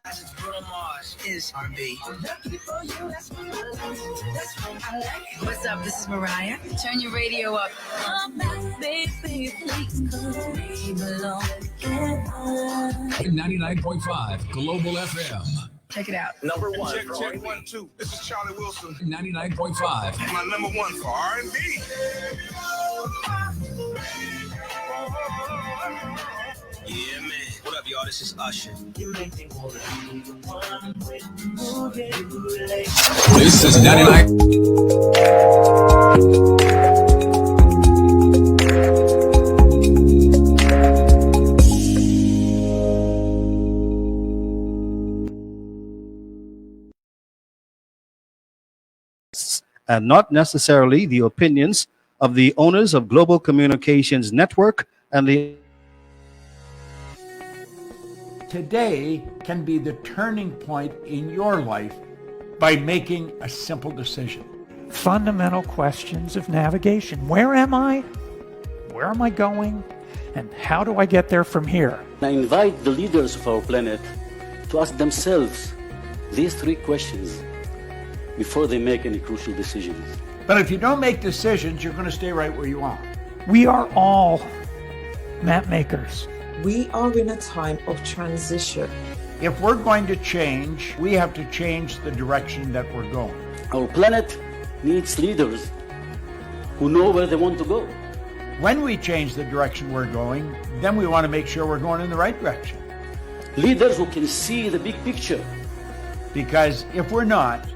Bruno Mars is R&B. What's up? This is Mariah. Turn your radio up. Baby, please, 'cause we belong together. 99.5 Global FM. Check it out. Number one. Check 1, 2. This is Charlie Wilson. 99.5. My number one for R&B. Yeah, man. What up, y'all? This is Usher. This is 99. And not necessarily the opinions of the owners of Global Communications Network and the Today can be the turning point in your life by making a simple decision. Fundamental questions of navigation. Where am I? Where am I going? And how do I get there from here? I invite the leaders of our planet to ask themselves these three questions before they make any crucial decisions. But if you don't make decisions, you're going to stay right where you are. We are all map makers. We are in a time of transition. If we're going to change, we have to change the direction that we're going. Our planet needs leaders who know where they want to go. When we change the direction we're going, then we want to make sure we're going in the right direction. Leaders who can see the big picture. Because if we're not,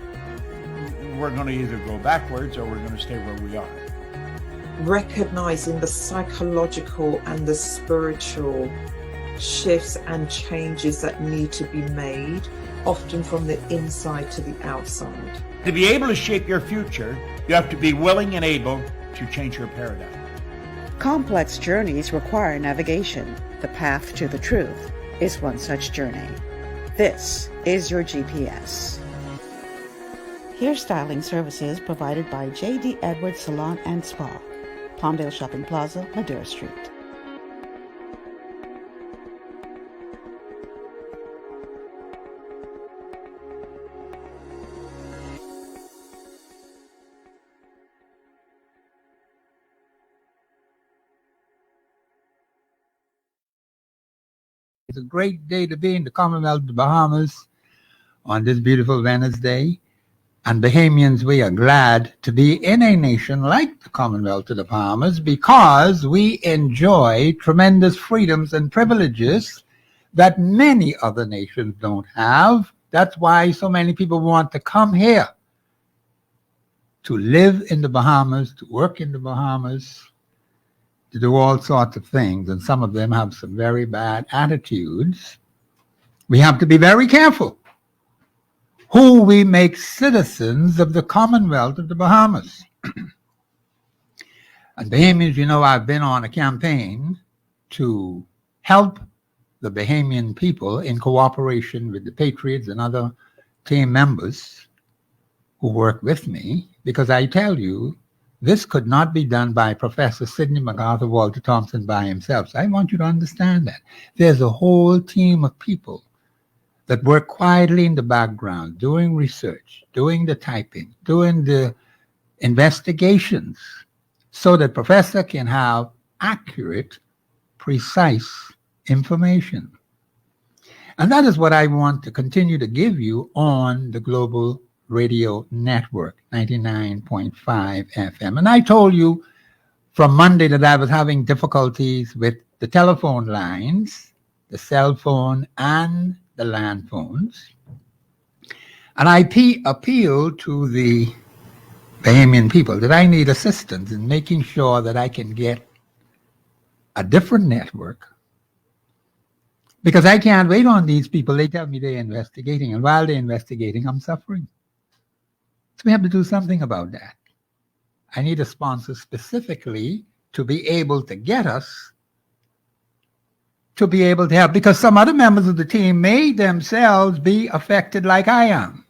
we're going to either go backwards or we're going to stay where we are. Recognizing the psychological and the spiritual shifts and changes that need to be made, often from the inside to the outside. To be able to shape your future, you have to be willing and able to change your paradigm. Complex journeys require navigation. The path to the truth is one such journey. This is your GPS. Hairstyling services provided by J.D. Edwards Salon and Spa, Palmdale Shopping Plaza, Madera Street. It's a great day to be in the Commonwealth of the Bahamas on this beautiful Wednesday. And Bahamians, we are glad to be in a nation like the Commonwealth of the Bahamas because we enjoy tremendous freedoms and privileges that many other nations don't have. That's why so many people want to come here to live in the Bahamas, to work in the Bahamas, to do all sorts of things. And some of them have some very bad attitudes. We have to be very careful who we make citizens of the Commonwealth of the Bahamas. And Bahamians, you know, I've been on a campaign to help the Bahamian people in cooperation with the Patriots and other team members who work with me, because I tell you, this could not be done by Professor Sidney MacArthur Walter Thompson by himself. So I want you to understand that. There's a whole team of people that work quietly in the background, doing research, doing the typing, doing the investigations, so that Professor can have accurate, precise information. And that is what I want to continue to give you on the Global Radio Network, 99.5 FM. And I told you from Monday that I was having difficulties with the telephone lines, the cell phone, and the land phones. And I appealed to the Bahamian people that I need assistance in making sure that I can get a different network, because I can't wait on these people. They tell me they're investigating, and while they're investigating, I'm suffering. So we have to do something about that. I need a sponsor specifically to be able to get us to be able to help, because some other members of the team may themselves be affected like I am.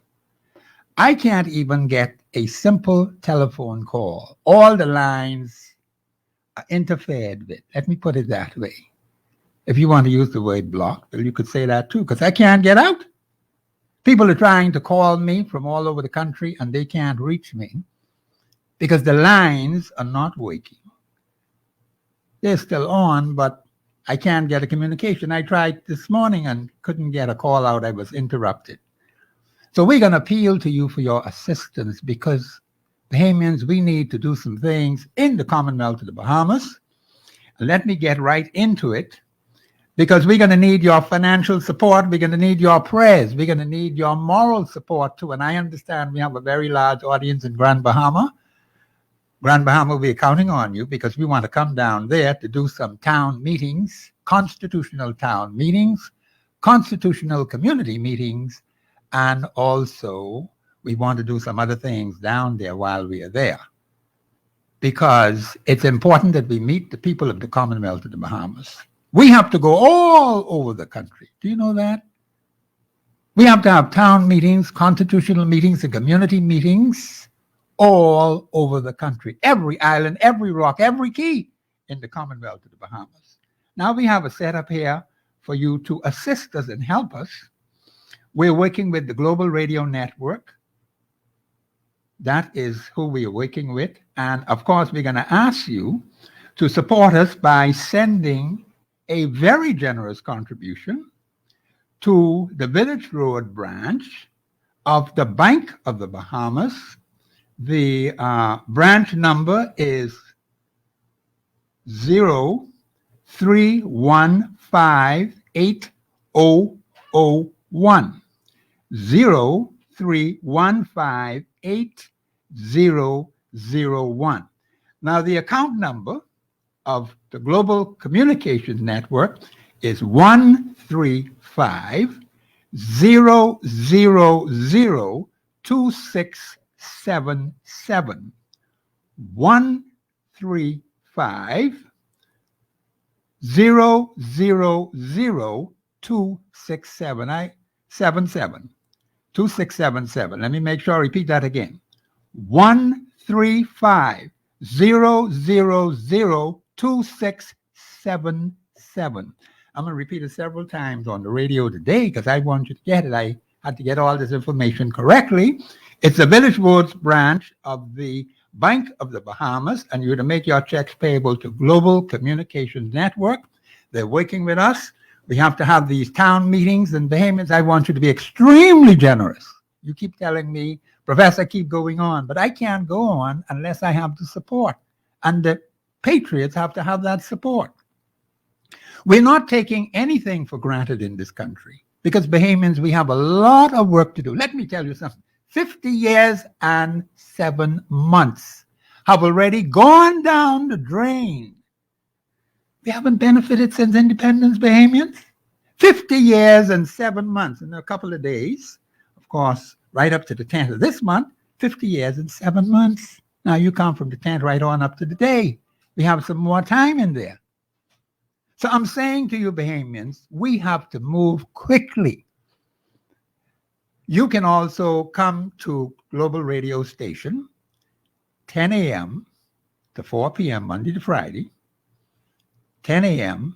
I can't even get a simple telephone call. All the lines are interfered with. Let me put it that way. If you want to use the word blocked, well, you could say that too, because I can't get out. People are trying to call me from all over the country and they can't reach me because the lines are not working. They're still on, but I can't get a communication. I tried this morning and couldn't get a call out. I was interrupted. So we're going to appeal to you for your assistance because Bahamians, we need to do some things in the Commonwealth of the Bahamas. Let me get right into it because we're going to need your financial support. We're going to need your prayers. We're going to need your moral support too. And I understand we have a very large audience in Grand Bahama. Grand Bahama will be counting on you because we want to come down there to do some town meetings, constitutional town meetings, constitutional community meetings, and also we want to do some other things down there while we are there. Because it's important that we meet the people of the Commonwealth of the Bahamas. We have to go all over the country. Do you know that? We have to have town meetings, constitutional meetings, and community meetings all over the country. Every island, every rock, every key in the Commonwealth of the Bahamas. Now we have a setup here for you to assist us and help us. We're working with the Global Radio Network. That is who we are working with. And of course, we're going to ask you to support us by sending a very generous contribution to the Village Road branch of the Bank of the Bahamas. The branch number is 03158001. 03158001. Now, the account number of the Global Communications Network is 135-000-2677. 135-000-267. 2677. Let me make sure I repeat that again. 135-000-2677. I'm going to repeat it several times on the radio today because I want you to get it. I had to get all this information correctly. It's the Village Roads branch of the Bank of the Bahamas, and you're to make your checks payable to Global Communications Network. They're working with us. We have to have these town meetings, and Bahamians, I want you to be extremely generous. You keep telling me, Professor, keep going on, but I can't go on unless I have the support, and the patriots have to have that support. We're not taking anything for granted in this country because Bahamians, we have a lot of work to do. Let me tell you something. 50 years and 7 months have already gone down the drain. We haven't benefited since independence, Bahamians. 50 years and 7 months. In a couple of days, of course, right up to the 10th of this month, 50 years and 7 months. Now you come from the 10th right on up to the day. We have some more time in there. So I'm saying to you, Bahamians, we have to move quickly. You can also come to Global Radio Station, 10 a.m. to 4 p.m. Monday to Friday, 10 a.m.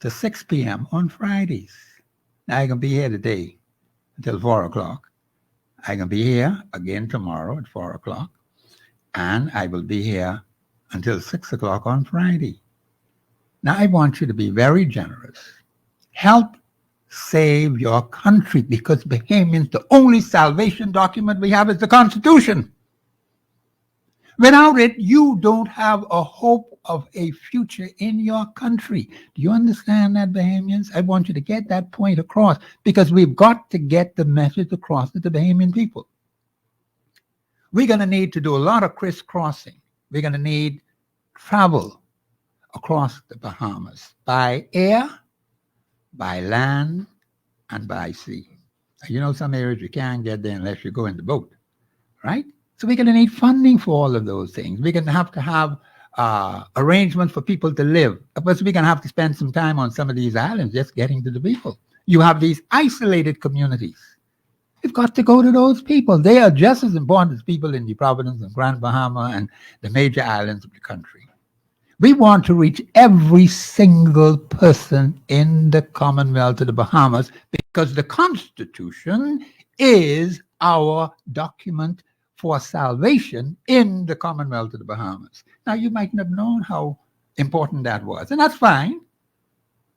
to 6 p.m. on Fridays. Now, I'm going to be here today until 4 o'clock. I'm going to be here again tomorrow at 4 o'clock. And I will be here until 6 o'clock on Friday. Now, I want you to be very generous. Help save your country because Bahamians, the only salvation document we have is the Constitution. Without it, you don't have a hope of a future in your country. Do you understand that, Bahamians? I want you to get that point across because we've got to get the message across to the Bahamian people. We're going to need to do a lot of crisscrossing. We're going to need travel across the Bahamas by air, by land, and by sea. You know, some areas you can't get there unless you go in the boat, right? So we're going to need funding for all of those things. We're going to have arrangements for people to live. Plus, we're going to have to spend some time on some of these islands just getting to the people. You have these isolated communities. We've got to go to those people. They are just as important as people in the Providence and Grand Bahama and the major islands of the country. We want to reach every single person in the Commonwealth of the Bahamas. because the Constitution is our document for salvation in the Commonwealth of the Bahamas. Now, you might not have known how important that was, and that's fine.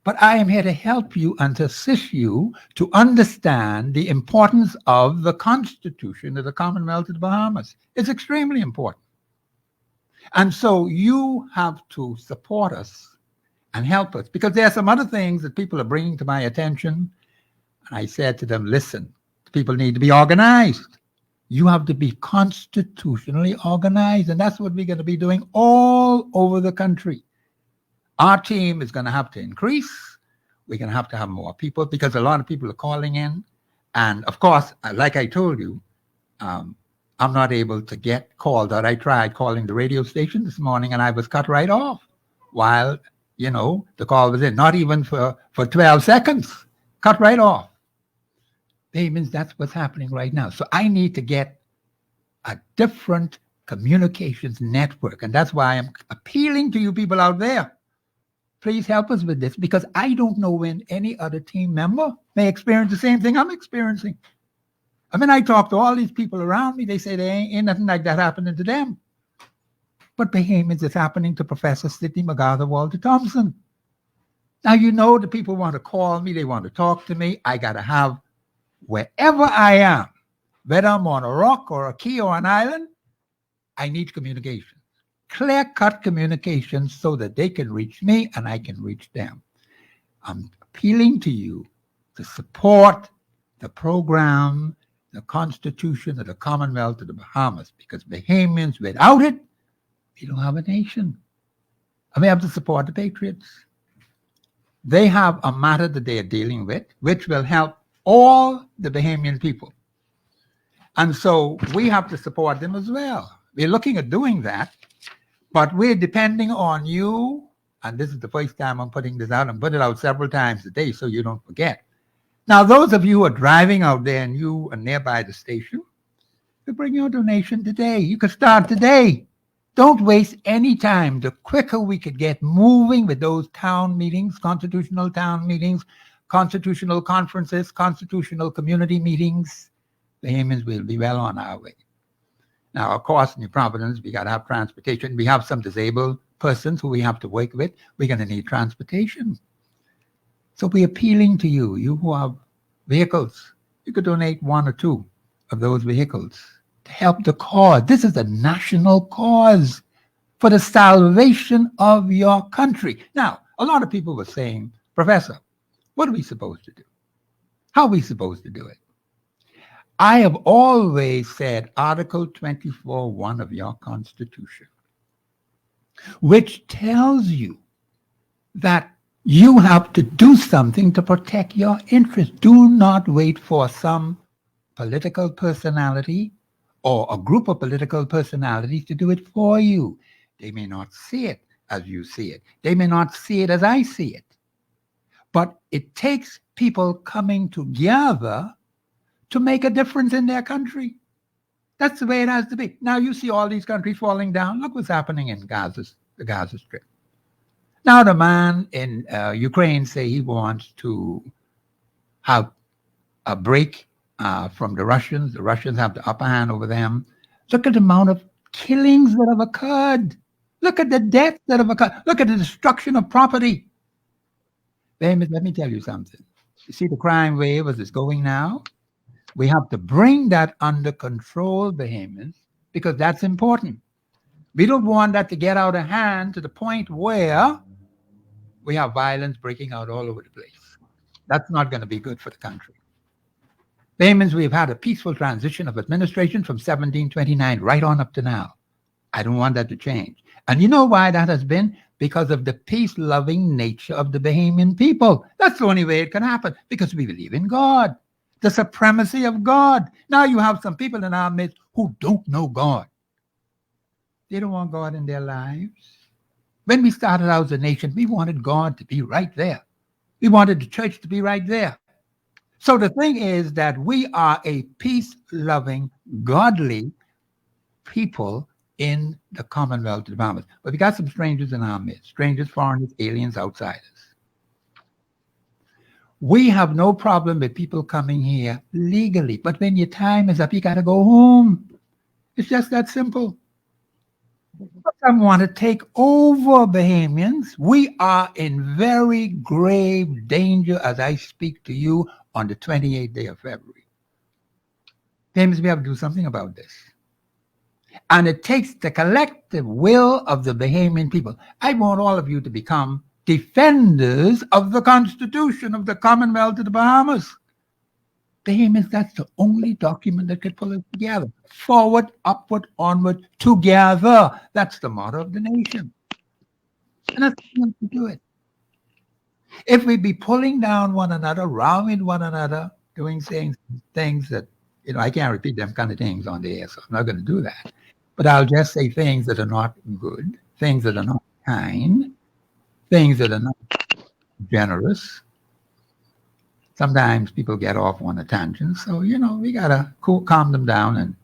But I am here to help you and to assist you to understand the importance of the Constitution of the Commonwealth of the Bahamas. It's extremely important. And so you have to support us and help us, because there are some other things that people are bringing to my attention. And I said to them, listen, people need to be organized. You have to be constitutionally organized. And that's what we're going to be doing all over the country. Our team is going to have to increase. We're going to have more people, because a lot of people are calling in. And of course, like I told you, I'm not able to get called out. I tried calling the radio station this morning and I was cut right off while, the call was in. Not even for 12 seconds. Cut right off. That means that's what's happening right now. So I need to get a different communications network. And that's why I'm appealing to you people out there. Please help us with this, because I don't know when any other team member may experience the same thing I'm experiencing. I mean, I talk to all these people around me. They say there ain't nothing like that happening to them. But Bahamians, it's happening to Professor Sidney MacArthur Walter Thompson. Now, the people want to call me. They want to talk to me. I got to have, wherever I am, whether I'm on a rock or a key or an island, I need communication. Clear-cut communication so that they can reach me and I can reach them. I'm appealing to you to support the program, the Constitution of the Commonwealth of the Bahamas, because Bahamians, without it, we don't have a nation. And we have to support the Patriots. They have a matter that they are dealing with, which will help all the Bahamian people. And so we have to support them as well. We're looking at doing that. But we're depending on you, and this is the first time I'm putting this out. I'm putting it out several times a day so you don't forget. Now, those of you who are driving out there and you are nearby the station, you bring your donation today. You can start today. Don't waste any time. The quicker we could get moving with those town meetings, constitutional town meetings, constitutional conferences, constitutional community meetings, the Bahamians will be well on our way. Now, of course, in New Providence, we got to have transportation. We have some disabled persons who we have to work with. We're going to need transportation. So we're appealing to you, you who have vehicles. You could donate 1 or 2 of those vehicles to help the cause. This is a national cause for the salvation of your country. Now, a lot of people were saying, Professor, what are we supposed to do? How are we supposed to do it? I have always said Article 24(1) of your Constitution, which tells you that you have to do something to protect your interests. Do not wait for some political personality or a group of political personalities to do it for you. They may not see it as you see it. They may not see it as I see it. But it takes people coming together to make a difference in their country. That's the way it has to be. Now you see all these countries falling down. Look what's happening in the Gaza Strip. Now the man in Ukraine say he wants to have a break from the Russians. The Russians have the upper hand over them. Look at the amount of killings that have occurred. Look at the deaths that have occurred. Look at the destruction of property. Let me tell you something. You see the crime wave as it's going now? We have to bring that under control, Bahamians, because that's important. We don't want that to get out of hand to the point where we have violence breaking out all over the place. That's not going to be good for the country. Bahamians, we've had a peaceful transition of administration from 1729 right on up to now. I don't want that to change. And you know why that has been? Because of the peace-loving nature of the Bahamian people. That's the only way it can happen, because we believe in God. The supremacy of God. Now you have some people in our midst who don't know God. They don't want God in their lives. When we started out as a nation, we wanted God to be right there. We wanted the church to be right there. So the thing is that we are a peace-loving, godly people in the Commonwealth of the Bahamas. But we got some strangers in our midst. Strangers, foreigners, aliens, outsiders. We have no problem with people coming here legally, but when your time is up, you got to go home. It's just that simple. Some want to take over Bahamians. We are in very grave danger as I speak to you on the 28th day of February. Bahamians, we have to do something about this. And it takes the collective will of the Bahamian people. I want all of you to become defenders of the Constitution of the Commonwealth of the Bahamas. Bahamians, that's the only document that could pull us together. Forward, upward, onward, together. That's the motto of the nation. And that's how to do it. If we be pulling down one another, rowing one another, doing things that, I can't repeat them kind of things on the air, so I'm not going to do that. But I'll just say things that are not good, things that are not kind, things that are not generous. Sometimes people get off on a tangent, so, we got to calm them down and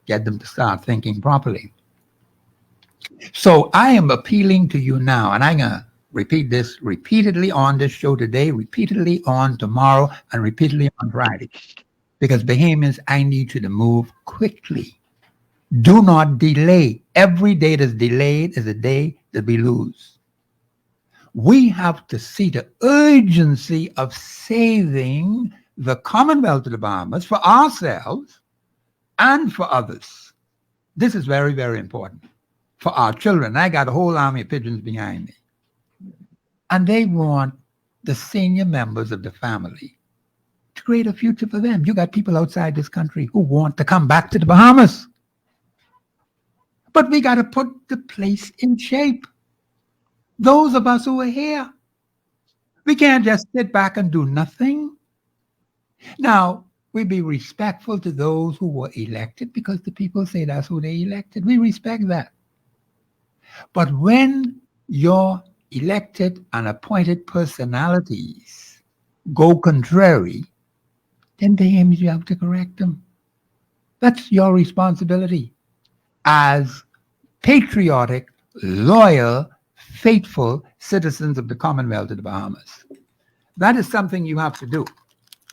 get them to start thinking properly. So I am appealing to you now, and I'm going to repeat this repeatedly on this show today, repeatedly on tomorrow, and repeatedly on Friday. Because Bahamians, I need you to move quickly. Do not delay. Every day that's delayed is a day that we lose. We have to see the urgency of saving the Commonwealth of the Bahamas for ourselves and for others. This is very, very important for our children. I got a whole army of pigeons behind me. And they want the senior members of the family to create a future for them. You got people outside this country who want to come back to the Bahamas. But we got to put the place in shape. Those of us who are here, we can't just sit back and do nothing. Now, we be respectful to those who were elected because the people say that's who they elected. We respect that. But when your elected and appointed personalities go contrary, then Bahamians, you have to correct them. That's your responsibility as patriotic, loyal, faithful citizens of the Commonwealth of the Bahamas. That is something you have to do.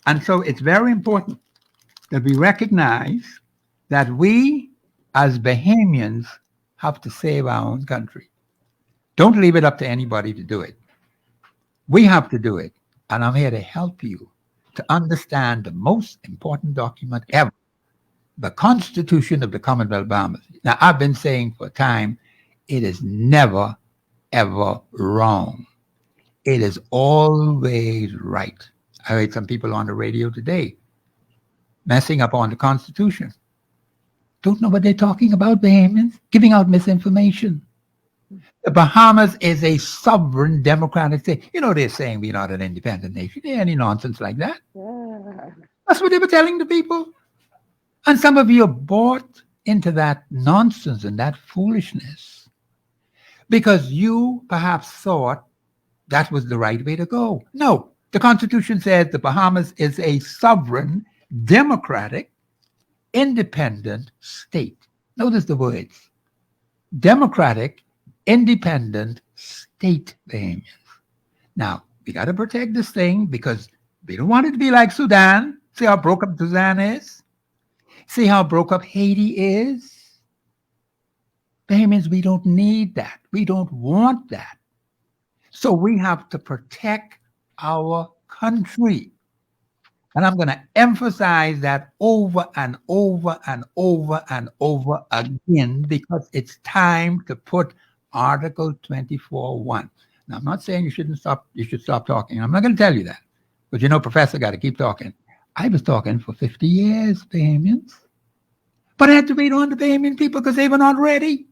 And so it's very important that we recognize that we, as Bahamians, have to save our own country. Don't leave it up to anybody to do it. We have to do it. And I'm here to help you to understand the most important document ever, the Constitution of the Commonwealth of Bahamas. Now, I've been saying for a time, it is never, ever wrong. It is always right. I heard some people on the radio today messing up on the Constitution. Don't know what they're talking about, Bahamians, giving out misinformation. The Bahamas is a sovereign democratic state. They're saying we're not an independent nation. There any nonsense like that. Yeah. That's what they were telling the people. And some of you are bought into that nonsense and that foolishness because you perhaps thought that was the right way to go. No, the Constitution says the Bahamas is a sovereign, democratic, independent state. Notice the words. Democratic, independent state, Bahamians. Now, we got to protect this thing because we don't want it to be like Sudan. See how broke up Sudan is? See how broke up Haiti is? Bahamians, we don't need that. We don't want that. So we have to protect our country. And I'm going to emphasize that over and over and over and over again because it's time to put Article 24.1. Now, I'm not saying you should stop talking. I'm not going to tell you that. But Professor got to keep talking. I was talking for 50 years, Bahamians. But I had to wait on the Bahamian people because they were not ready.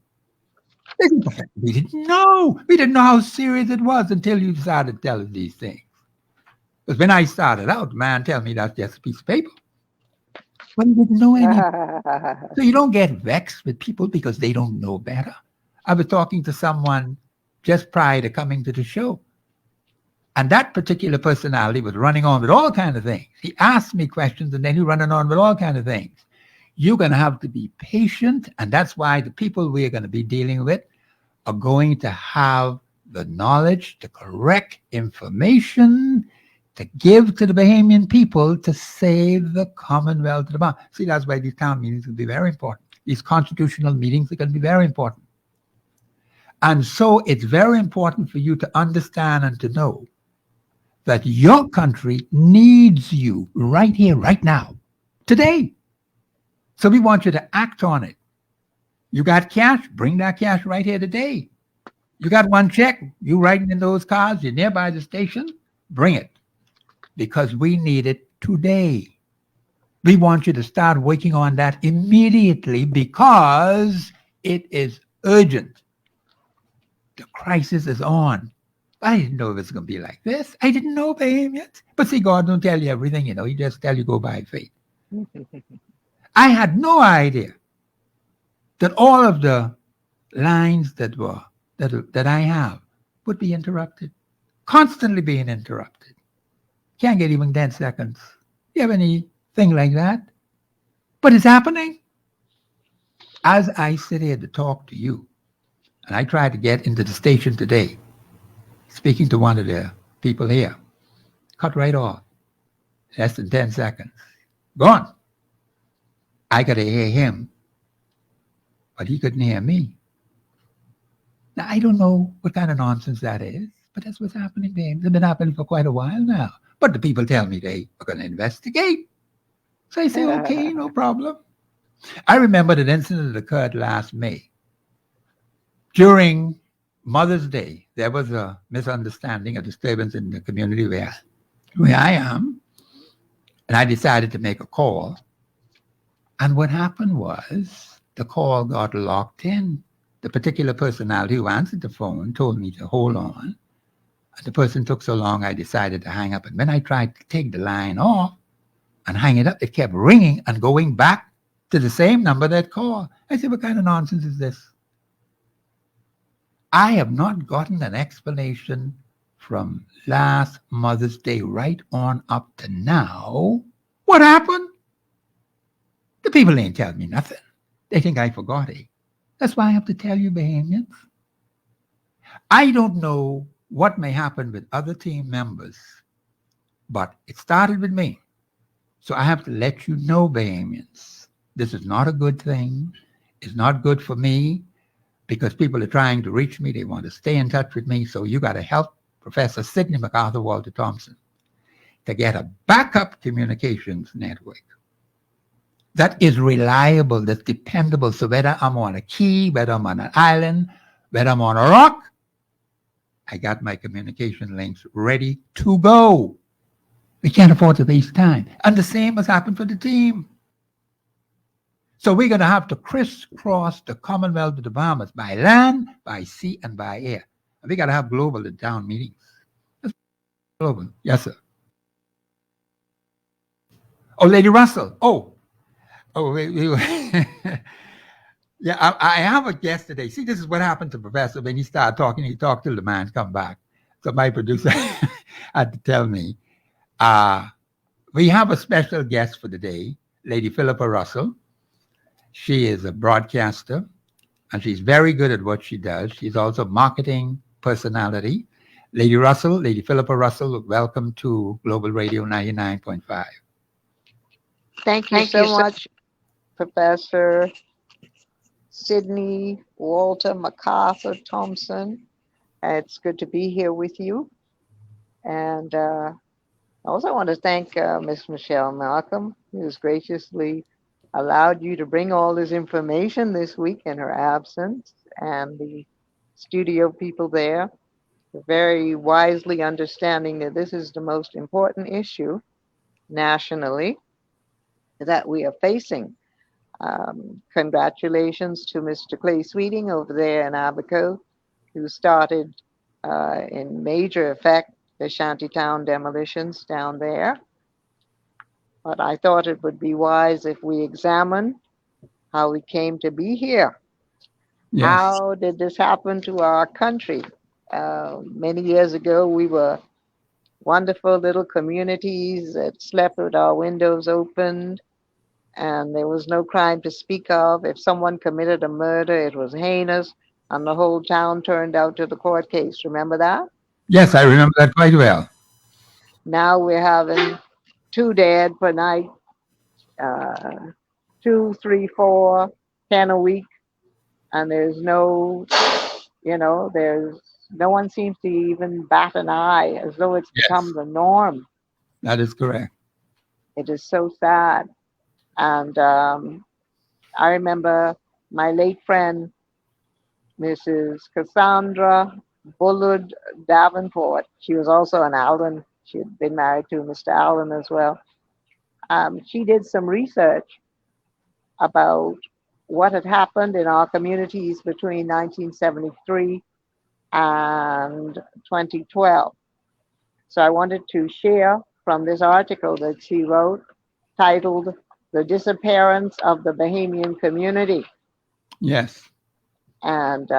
We didn't know. We didn't know how serious it was until you started telling these things. Because when I started out, man, tell me that's just a piece of paper. But you didn't know anything. So you don't get vexed with people because they don't know better. I was talking to someone just prior to coming to the show. And that particular personality was running on with all kinds of things. He asked me questions and then he running on with all kinds of things. You're going to have to be patient. And that's why the people we're going to be dealing with are going to have the knowledge, the correct information to give to the Bahamian people to save the Commonwealth of the Bahamas. See, that's why these town meetings will be very important. These constitutional meetings are going to be very important. And so it's very important for you to understand and to know that your country needs you right here, right now, today. So we want you to act on it. You got cash? Bring that cash right here today. You got one check? You writing in those cards? You're nearby the station? Bring it. Because we need it today. We want you to start working on that immediately because it is urgent. The crisis is on. I didn't know it was going to be like this. I didn't know Bahamians. But see, God don't tell you everything, you know. He just tell you go by faith. I had no idea that all of the lines that I have would be interrupted, constantly being interrupted. Can't get even 10 seconds. You have anything like that? But it's happening. As I sit here to talk to you, and I tried to get into the station today, speaking to one of the people here, cut right off. Less than 10 seconds. Gone. I got to hear him, but he couldn't hear me. Now, I don't know what kind of nonsense that is, but that's what's happening, babe. It's been happening for quite a while now. But the people tell me they are going to investigate. So I say, okay, no problem. I remember that incident that occurred last May. During Mother's Day, there was a misunderstanding, a disturbance in the community where I am. And I decided to make a call. And what happened was the call got locked in. The particular personality who answered the phone told me to hold on. And the person took so long, I decided to hang up. And when I tried to take the line off and hang it up, it kept ringing and going back to the same number that called. I said, what kind of nonsense is this? I have not gotten an explanation from last Mother's Day right on up to now. What happened? The people ain't telling me nothing. They think I forgot it. That's why I have to tell you, Bahamians. I don't know what may happen with other team members, but it started with me. So I have to let you know, Bahamians, this is not a good thing. It's not good for me because people are trying to reach me. They want to stay in touch with me. So you got to help Professor Sidney MacArthur Walter Thompson to get a backup communications network that is reliable, that's dependable. So whether I'm on a key, whether I'm on an island, whether I'm on a rock, I got my communication links ready to go. We can't afford to waste time. And the same has happened for the team. So we're going to have to crisscross the Commonwealth of the Bahamas by land, by sea, and by air. And we got to have global town meetings. That's global. Yes, sir. Oh, Lady Russell. Oh, wait. Yeah, I have a guest today. See, this is what happened to Professor when he started talking. He talked till the man come back. So my producer had to tell me, we have a special guest for the day, Lady Philippa Russell. She is a broadcaster, and she's very good at what she does. She's also a marketing personality. Lady Russell, Lady Philippa Russell, welcome to Global Radio 99.5. Thank you so much, Professor Sidney Walter MacArthur Thompson. It's good to be here with you. And I also want to thank Miss Michelle Malcolm, who has graciously allowed you to bring all this information this week in her absence, and the studio people there, very wisely understanding that this is the most important issue nationally that we are facing. Congratulations to Mr. Clay Sweeting over there in Abaco, who started in major effect the shantytown demolitions down there. But I thought it would be wise if we examine how we came to be here. Yes. How did this happen to our country? Many years ago, we were wonderful little communities that slept with our windows opened, and there was no crime to speak of. If someone committed a murder, it was heinous, and the whole town turned out to the court case. Remember that? Yes, I remember that quite well. Now we're having 2 dead per night, 2, 3, 4, 10 a week, and there's no, there's no one seems to even bat an eye, as though it's become the norm. That is correct. It is so sad. And I remember my late friend, Mrs. Cassandra Bullard Davenport. She was also an Allen. She had been married to Mr. Allen as well. She did some research about what had happened in our communities between 1973 and 2012. So I wanted to share from this article that she wrote titled The Disappearance of the Bahamian Community. Yes. And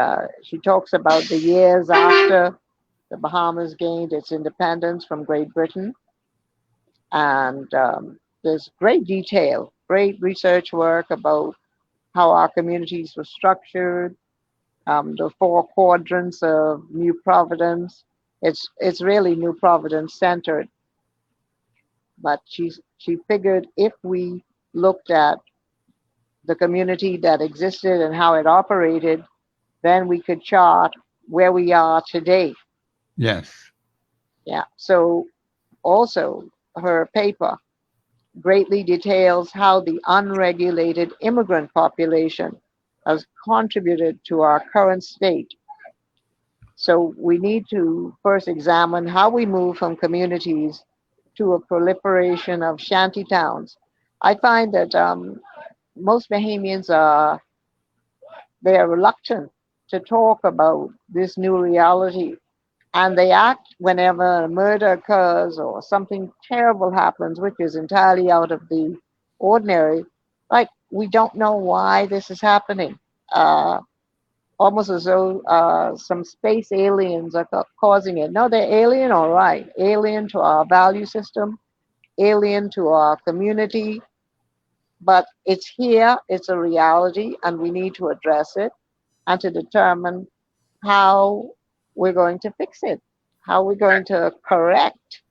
she talks about the years after the Bahamas gained its independence from Great Britain. And there's great detail, great research work about how our communities were structured, the 4 quadrants of New Providence. It's really New Providence centered. But she figured if we looked at the community that existed and how it operated, then we could chart where we are today. Yes. Yeah. So also her paper greatly details how the unregulated immigrant population has contributed to our current state. So we need to first examine how we move from communities to a proliferation of shanty towns. I find that most Bahamians they are reluctant to talk about this new reality, and they act whenever a murder occurs or something terrible happens, which is entirely out of the ordinary, like we don't know why this is happening. Almost as though some space aliens are causing it. No, they're alien, all right. Alien to our value system, alien to our community, but it's here, it's a reality, and we need to address it and to determine how we're going to fix it, how we're going to correct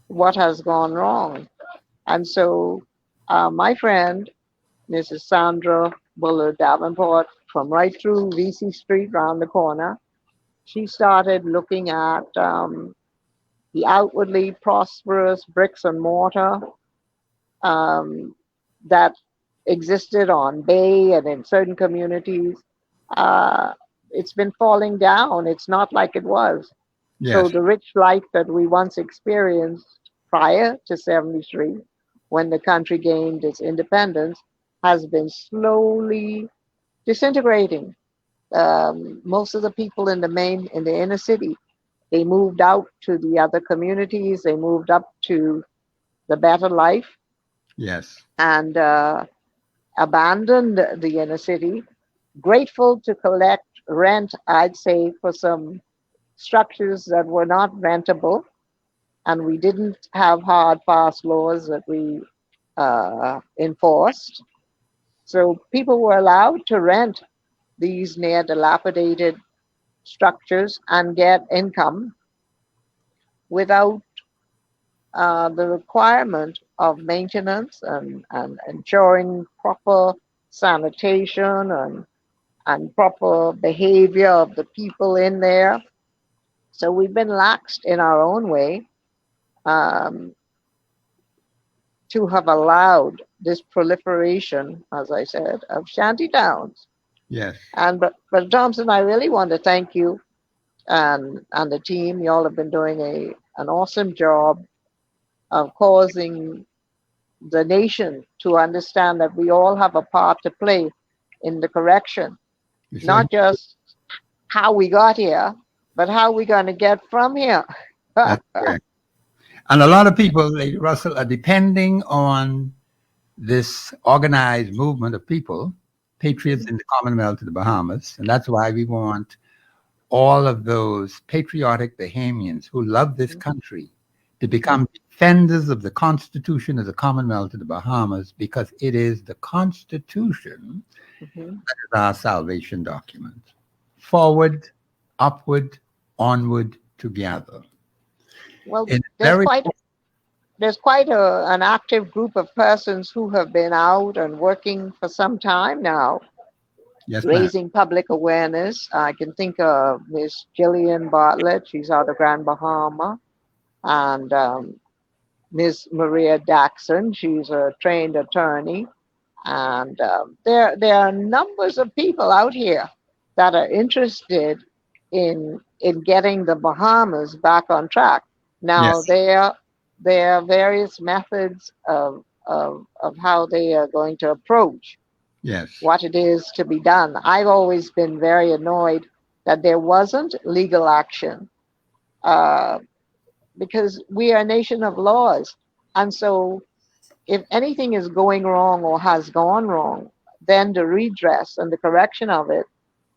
what has gone wrong. And so my friend, Mrs. Sandra Bullard Davenport, from right through VC Street round the corner, she started looking at the outwardly prosperous bricks and mortar that existed on Bay and in certain communities. It's been falling down. It's not like it was. Yes. So the rich life that we once experienced prior to 73, when the country gained its independence, has been slowly disintegrating. Most of the people in the inner city, they moved out to the other communities. They moved up to the better life. Yes. And abandoned the inner city, grateful to collect rent, I'd say, for some structures that were not rentable. And we didn't have hard, fast laws that we enforced. So people were allowed to rent these near dilapidated structures and get income without the requirement of maintenance and ensuring proper sanitation and proper behavior of the people in there. So we've been laxed in our own way to have allowed this proliferation, as I said, of shanty towns. Yes. And but Thompson, I really want to thank you and the team. You all have been doing an awesome job of causing the nation to understand that we all have a part to play in the correction. Not just how we got here, but how we're going to get from here. That's correct. And a lot of people, Lady Russell, are depending on this organized movement of people, patriots in the Commonwealth of the Bahamas. And that's why we want all of those patriotic Bahamians who love this country to become defenders of the Constitution of the Commonwealth of the Bahamas, because it is the Constitution that is our salvation document. Forward, upward, onward, together. Well, there's quite an active group of persons who have been out and working for some time now, Yes, ma'am. raising public awareness. I can think of Miss Jillian Bartlett, she's out of Grand Bahama, and Miss Maria Daxon, she's a trained attorney. And there are numbers of people out here that are interested in getting the Bahamas back on track. Now, Yes. there are various methods of how they are going to approach Yes. what it is to be done. I've always been very annoyed that there wasn't legal action because we are a nation of laws. And so if anything is going wrong or has gone wrong, then the redress and the correction of it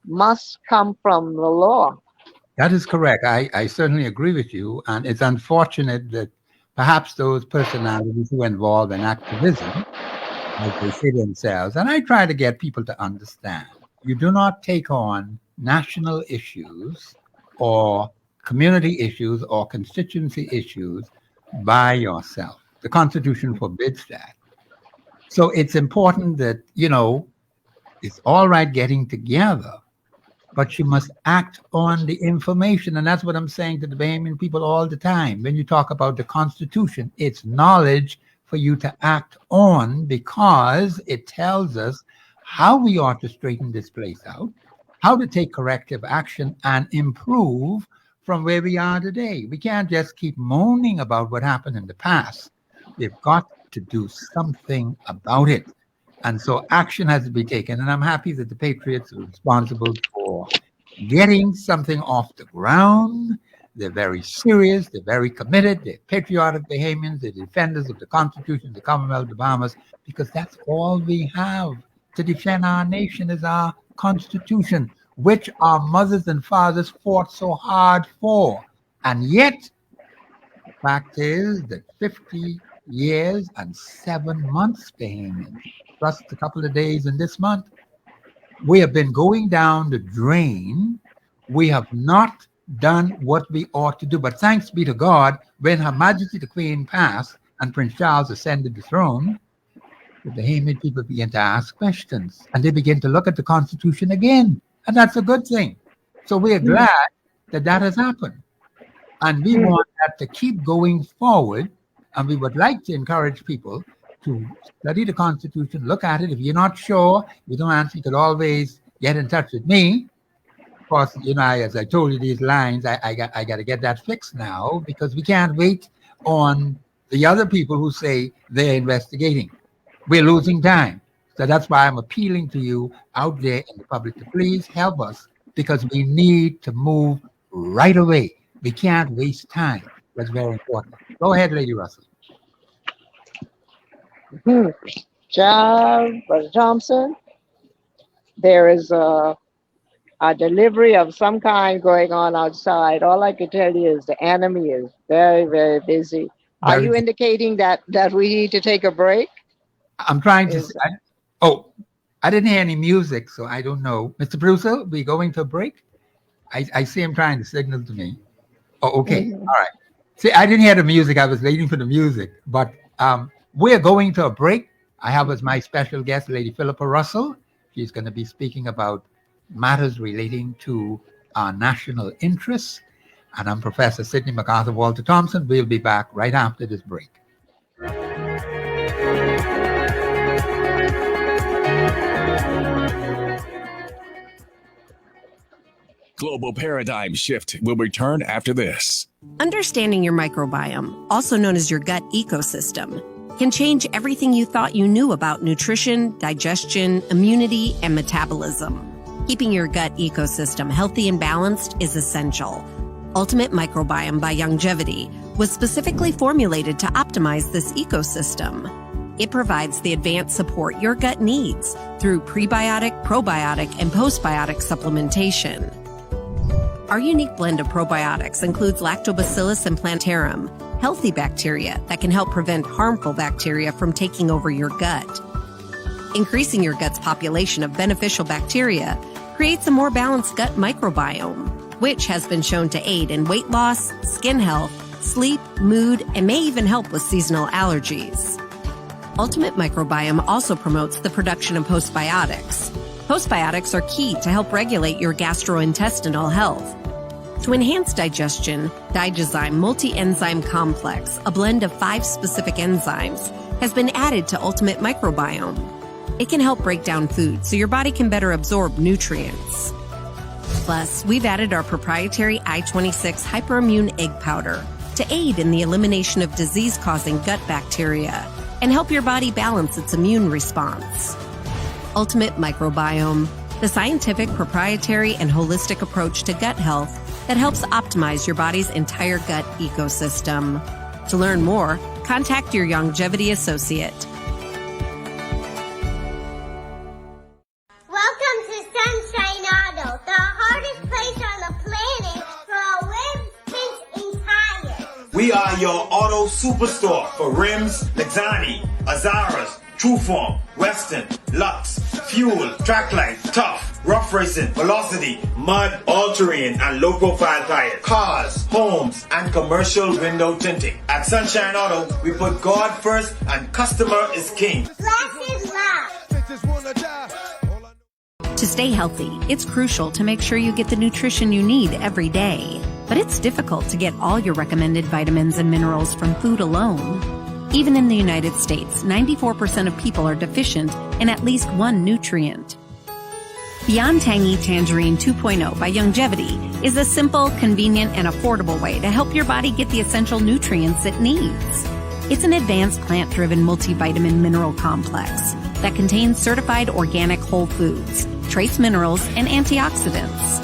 must come from the law. That is correct. I certainly agree with you. And it's unfortunate that perhaps those personalities who are involved in activism, as they say themselves, and I try to get people to understand, you do not take on national issues or community issues or constituency issues by yourself. The Constitution forbids that. So it's important that, it's all right getting together, but you must act on the information. And that's what I'm saying to the Bahamian people all the time. When you talk about the Constitution, it's knowledge for you to act on, because it tells us how we ought to straighten this place out, how to take corrective action and improve from where we are today. We can't just keep moaning about what happened in the past. We've got to do something about it. And so action has to be taken. And I'm happy that the Patriots are responsible for getting something off the ground. They're very serious. They're very committed. They're patriotic Bahamians. They're defenders of the Constitution, the Commonwealth of the Bahamas, because that's all we have to defend our nation is our Constitution, which our mothers and fathers fought so hard for. And yet, the fact is that 50 years and 7 months, Bahamians, plus a couple of days in this month, we have been going down the drain. We have not done what we ought to do. But thanks be to God, when Her Majesty the Queen passed and Prince Charles ascended the throne, the Bahamian people began to ask questions, and they began to look at the Constitution again. And that's a good thing. So we're glad that that has happened. And we want that to keep going forward. And we would like to encourage people to study the Constitution, look at it. If you're not sure, you don't answer, you could always get in touch with me. Of course, as I told you these lines, I got to get that fixed now, because we can't wait on the other people who say they're investigating. We're losing time. So that's why I'm appealing to you out there in the public to please help us, because we need to move right away. We can't waste time. That's very important. Go ahead, Lady Russell. Brother Thompson, there is a delivery of some kind going on outside. All I can tell you is the enemy is very, very busy. Are you indicating that we need to take a break? I'm trying to say, I didn't hear any music, so I don't know. Mr. Bruce, we going to a break? I see him trying to signal to me. Oh, okay. All right. See, I didn't hear the music. I was waiting for the music. But we're going to a break. I have as my special guest, Lady Philippa Russell. She's going to be speaking about matters relating to our national interests. And I'm Professor Sidney MacArthur Walter Thompson. We'll be back right after this break. Global Paradigm Shift will return after this. Understanding your microbiome, also known as your gut ecosystem, can change everything you thought you knew about nutrition, digestion, immunity, and metabolism. Keeping your gut ecosystem healthy and balanced is essential. Ultimate Microbiome by Longevity was specifically formulated to optimize this ecosystem. It provides the advanced support your gut needs through prebiotic, probiotic, and postbiotic supplementation. Our unique blend of probiotics includes Lactobacillus and Plantarum, healthy bacteria that can help prevent harmful bacteria from taking over your gut. Increasing your gut's population of beneficial bacteria creates a more balanced gut microbiome, which has been shown to aid in weight loss, skin health, sleep, mood, and may even help with seasonal allergies. Ultimate Microbiome also promotes the production of postbiotics. Postbiotics are key to help regulate your gastrointestinal health. To enhance digestion, Digizyme Multi-Enzyme Complex, a blend of 5 specific enzymes, has been added to Ultimate Microbiome. It can help break down food so your body can better absorb nutrients. Plus, we've added our proprietary I-26 Hyperimmune Egg Powder to aid in the elimination of disease-causing gut bacteria and help your body balance its immune response. Ultimate Microbiome, the scientific, proprietary, and holistic approach to gut health that helps optimize your body's entire gut ecosystem. To learn more, contact your longevity associate. Welcome to Sunshine Auto, the hardest place on the planet for a rim fence and tires. We are your auto superstore for rims, Lexani, Azaras, Trueform, Western, Lux, Fuel, Tracklight, Tough, Rough Racing, Velocity, Mud, All-Terrain, and low-profile tires. Cars, homes, and commercial window tinting. At Sunshine Auto, we put God first and customer is king. Glasses love. To stay healthy, it's crucial to make sure you get the nutrition you need every day. But it's difficult to get all your recommended vitamins and minerals from food alone. Even in the United States, 94% of people are deficient in at least one nutrient. Beyond Tangy Tangerine 2.0 by Longevity is a simple, convenient, and affordable way to help your body get the essential nutrients it needs. It's an advanced plant-driven multivitamin mineral complex that contains certified organic whole foods, trace minerals, and antioxidants.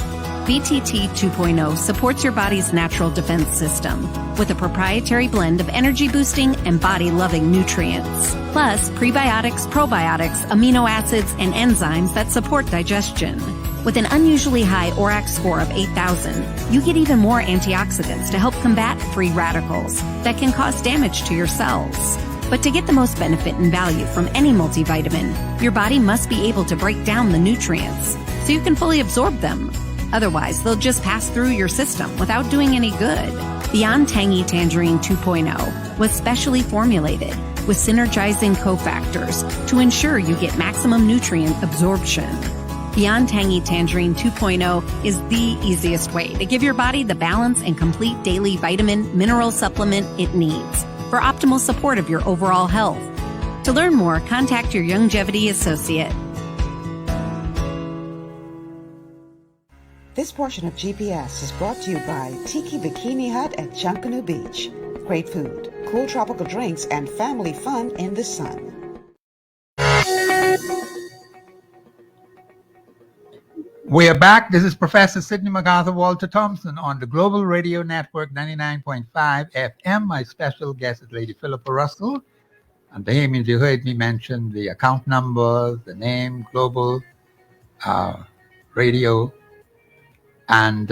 BTT 2.0 supports your body's natural defense system with a proprietary blend of energy-boosting and body-loving nutrients, plus prebiotics, probiotics, amino acids, and enzymes that support digestion. With an unusually high ORAC score of 8,000, you get even more antioxidants to help combat free radicals that can cause damage to your cells. But to get the most benefit and value from any multivitamin, your body must be able to break down the nutrients so you can fully absorb them. Otherwise, they'll just pass through your system without doing any good. Beyond Tangy Tangerine 2.0 was specially formulated with synergizing cofactors to ensure you get maximum nutrient absorption. Beyond Tangy Tangerine 2.0 is the easiest way to give your body the balance and complete daily vitamin mineral supplement it needs for optimal support of your overall health. To learn more, contact your longevity associate. This portion of GPS is brought to you by Tiki Bikini Hut at Junkanoo Beach. Great food, cool tropical drinks, and family fun in the sun. We are back. This is Professor Sidney MacArthur Walter Thompson on the Global Radio Network 99.5 FM. My special guest is Lady Philippa Russell. And Bahamians, you heard me mention the account number, the name, Global Radio. And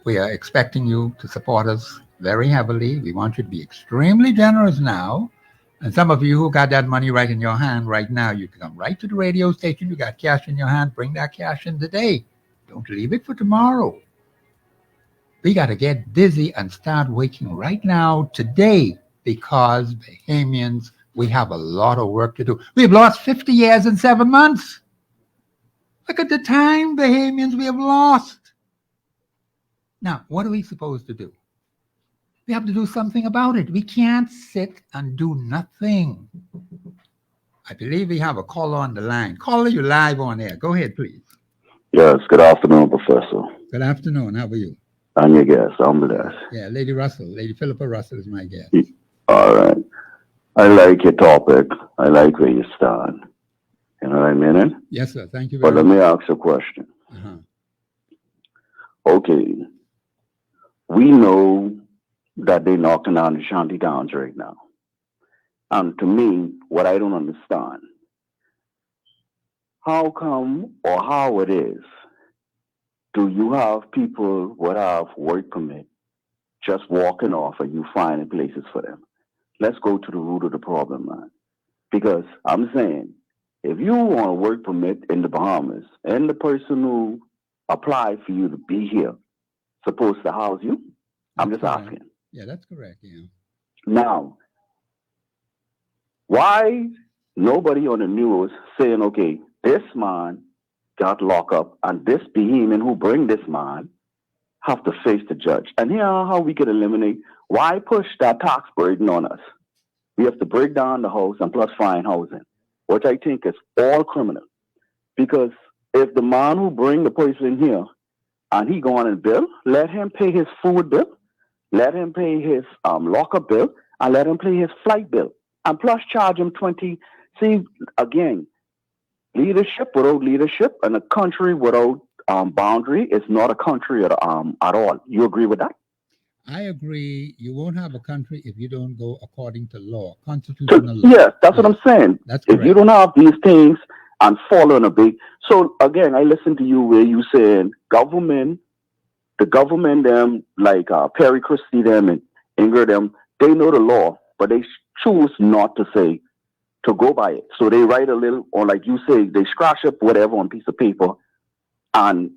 we are expecting you to support us very heavily. We want you to be extremely generous now. And some of you who got that money right in your hand right now, you can come right to the radio station. You got cash in your hand. Bring that cash in today. Don't leave it for tomorrow. We got to get busy and start working right now, today, because Bahamians, we have a lot of work to do. We've lost 50 years in 7 months. Look at the time, Bahamians, we have lost. Now, what are we supposed to do? We have to do something about it. We can't sit and do nothing. I believe we have a caller on the line. Caller, you live on air. Go ahead, please. Yes, good afternoon, Professor. Good afternoon. How are you? I'm your guest. I'm blessed. Yeah, Lady Russell. Lady Philippa Russell is my guest. All right. I like your topic. I like where you stand. You know what I mean? Yes, sir. Thank you very much. But let me ask a question. Uh-huh. Okay. We know that they're knocking down the shanty towns right now. And to me, what I don't understand, how come or how it is, do you have people who have work permit just walking off and you finding places for them? Let's go to the root of the problem, man. Because I'm saying, if you want a work permit in the Bahamas and the person who applied for you to be here supposed to house you, I'm just asking. Yeah, that's correct. Yeah. Now, why nobody on the news saying, okay, this man got locked up and this behemoth who bring this man have to face the judge? And here how we can eliminate, why push that tax burden on us? We have to break down the house and plus fine housing, which I think is all criminal. Because if the man who bring the person here and he go on and bill, let him pay his food bill, let him pay his lockup bill, and let him pay his flight bill. And plus charge him 20. See, again, leadership without leadership and a country without boundary is not a country at all. You agree with that? I agree. You won't have a country if you don't go according to law, constitutional law. Yes, that's what I'm saying. That's if correct. you don't have these things and following a big. So again, I listened to you where you saying the government, them like Perry Christie, them and Ingrid, them, they know the law, but they choose not to say to go by it. So they write a little, or like you say, they scratch up whatever on a piece of paper, and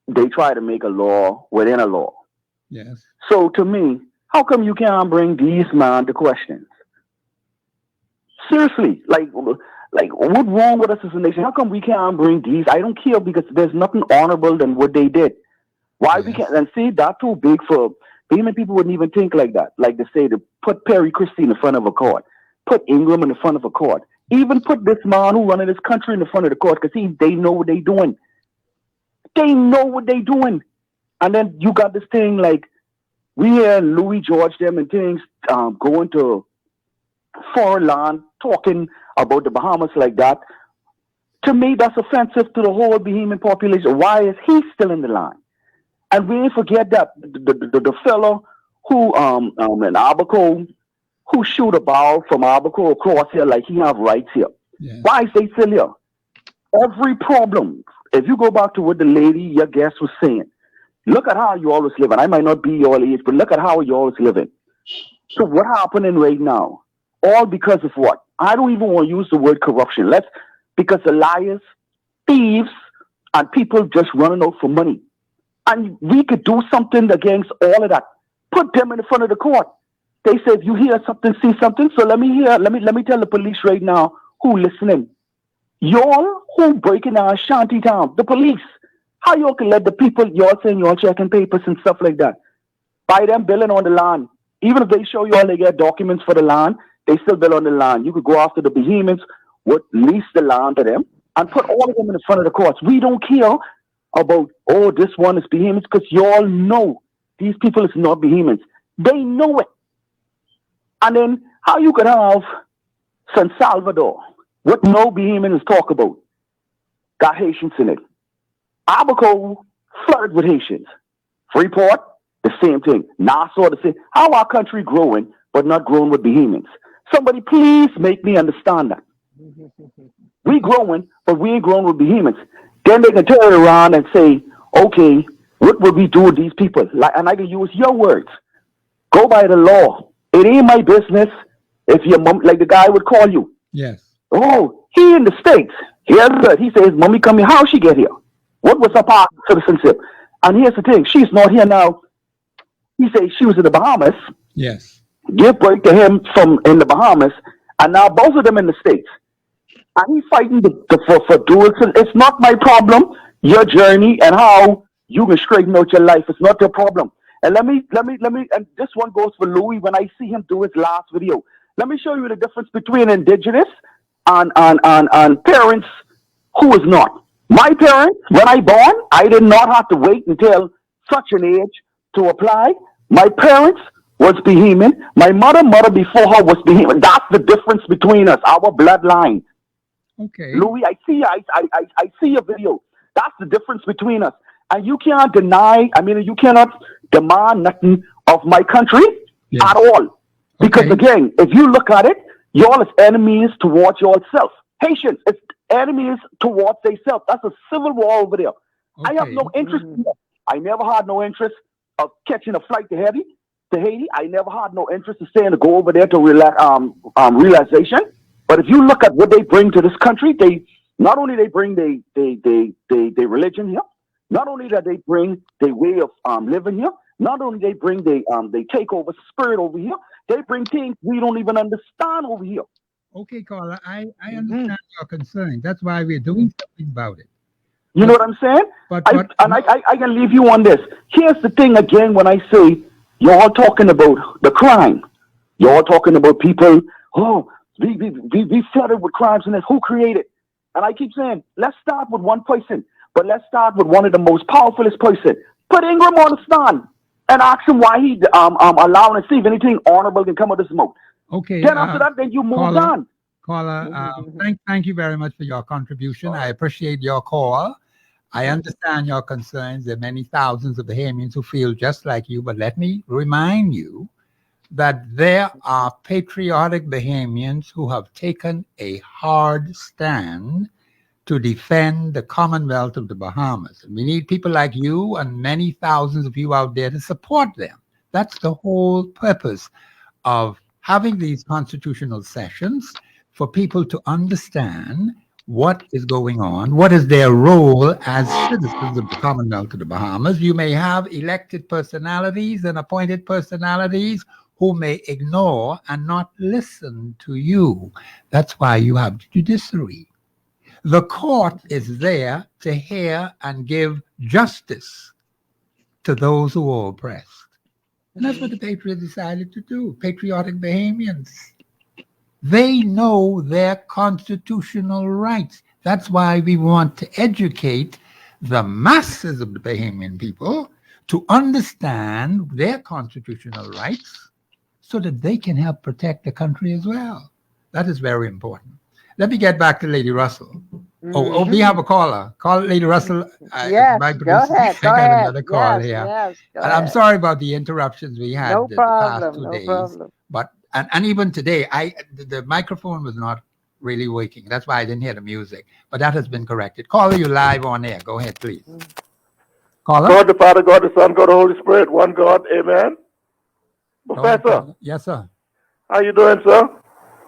they try to make a law within a law. Yes. So to me, how come you can't bring these man to questions? Seriously, like what's wrong with us as a nation? How come we can't bring these? I don't care because there's nothing honorable than what they did. Why we can't? And see, that's too big for even people wouldn't even think like that. Like they say, to put Perry Christie in the front of a court, put Ingram in the front of a court, even put this man who running this country in the front of the court because they know what they doing. They know what they doing. And then you got this thing like we hear Louis George them and things going to foreign land talking about the Bahamas like that. To me, that's offensive to the whole Bahamian population. Why is he still in the line? And we didn't forget that the fellow who in Abaco who shoot a ball from Abaco across here like he have rights here. Yeah. Why is they still here? Every problem. If you go back to what the lady, your guest was saying, look at how you always live. And I might not be your age, but look at how you always living. So what happening right now? All because of what? I don't even want to use the word corruption. Because the liars, thieves, and people just running out for money. And we could do something against all of that. Put them in the front of the court. They say, if you hear something, see something. So let me tell the police right now who listening. Y'all who breaking down Shantytown, the police. How y'all can let the people, y'all saying y'all checking papers and stuff like that. By them billing on the land. Even if they show y'all they get documents for the land, they still bill on the land. You could go after the behemoths, would lease the land to them, and put all of them in the front of the courts. We don't care about, oh, this one is behemoths, because y'all know these people is not behemoths. They know it. And then how you could have San Salvador, what no behemoths talk about, got Haitians in it. Abaco flooded with Haitians. Freeport, the same thing. Nassau, the same. How our country growing, but not growing with behemoths? Somebody please make me understand that. We growing, but we ain't growing with behemoths. Then they can turn it around and say, okay, what would we do with these people? And I can use your words. Go by the law. It ain't my business if your mom, like the guy would call you. Yes. Oh, he in the States. He says, mommy come here. How she get here? What was her part of citizenship? And here's the thing. She's not here now. He says she was in the Bahamas. Yes. Give birth to him in the Bahamas. And now both of them in the States. And he's fighting for dual. It's not my problem. Your journey and how you can straighten out your life. It's not your problem. And let me, and this one goes for Louis when I see him do his last video. Let me show you the difference between indigenous and parents who is not. My parents, when I born, I did not have to wait until such an age to apply. My parents was Bahamian. My mother before her was Bahamian. That's the difference between us, our bloodline. Okay. Louis, I see your video. That's the difference between us. And you cannot you cannot demand nothing of my country at all. Because again, if you look at it, y'all is enemies towards yourself. Haitians is enemies towards themselves. That's a civil war over there. I have no interest in that. I never had no interest of catching a flight to Haiti. I never had no interest in staying to go over there to realization. But if you look at what they bring to this country, they not only they bring their religion here, not only that they bring their way of living here, Not only they bring they take over spirit over here, they bring things we don't even understand over here. Okay, caller, I understand your concern. That's why we're doing something about it. You know what I'm saying? I can leave you on this. Here's the thing again when I say y'all talking about the crime. Y'all talking about people, we flooded with crimes and who created? And I keep saying, let's start with one person, but let's start with one of the most powerfulest person. Put Ingram on the stand and ask him why he allowing and see if anything honorable can come out of the smoke. Okay. Then after that, then you move on. Caller, thank you very much for your contribution. I appreciate your call. I understand your concerns. There are many thousands of Bahamians who feel just like you, but let me remind you that there are patriotic Bahamians who have taken a hard stand to defend the Commonwealth of the Bahamas. And we need people like you and many thousands of you out there to support them. That's the whole purpose of having these constitutional sessions, for people to understand what is going on, what is their role as citizens of the Commonwealth of the Bahamas. You may have elected personalities and appointed personalities who may ignore and not listen to you. That's why you have the judiciary. The court is there to hear and give justice to those who are oppressed. And that's what the Patriots decided to do, patriotic Bahamians. They know their constitutional rights. That's why we want to educate the masses of the Bahamian people to understand their constitutional rights so that they can help protect the country as well. That is very important. Let me get back to Lady Russell. Oh, we have a caller. Call Lady Russell. Yes, go ahead. I got another call here. Yes, go and ahead. I'm sorry about the interruptions we had No the problem, past 2 no days. problem. But and even today, the microphone was not really working. That's why I didn't hear the music. But that has been corrected. Caller, you live on air. Go ahead, please. Caller? God the Father, God the Son, God the Holy Spirit, one God, amen. Professor. Yes, sir. How you doing, sir?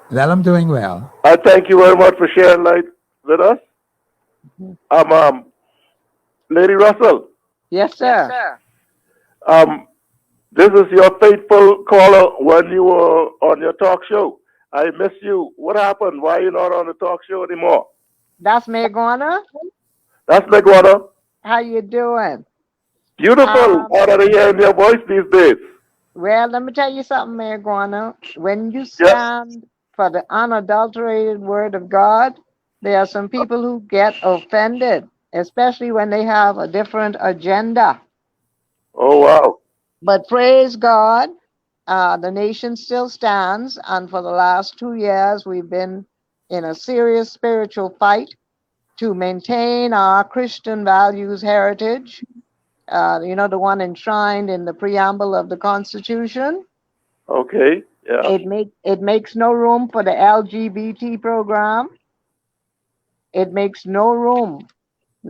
Well, I'm doing well. I thank you very much for sharing light with us. Lady Russell. Yes, sir. This is your faithful caller when you were on your talk show. I miss you. What happened? Why are you not on the talk show anymore? That's Megwana. That's Megwana. How you doing? Beautiful. Out of hearing your voice these days. Well, let me tell you something, Megwana. When you stand for the unadulterated word of God, there are some people who get offended, especially when they have a different agenda. Oh, wow. But praise God, the nation still stands. And for the last 2 years, we've been in a serious spiritual fight to maintain our Christian values heritage. The one enshrined in the preamble of the Constitution. Okay, yeah. It makes no room for the LGBT program. It makes no room,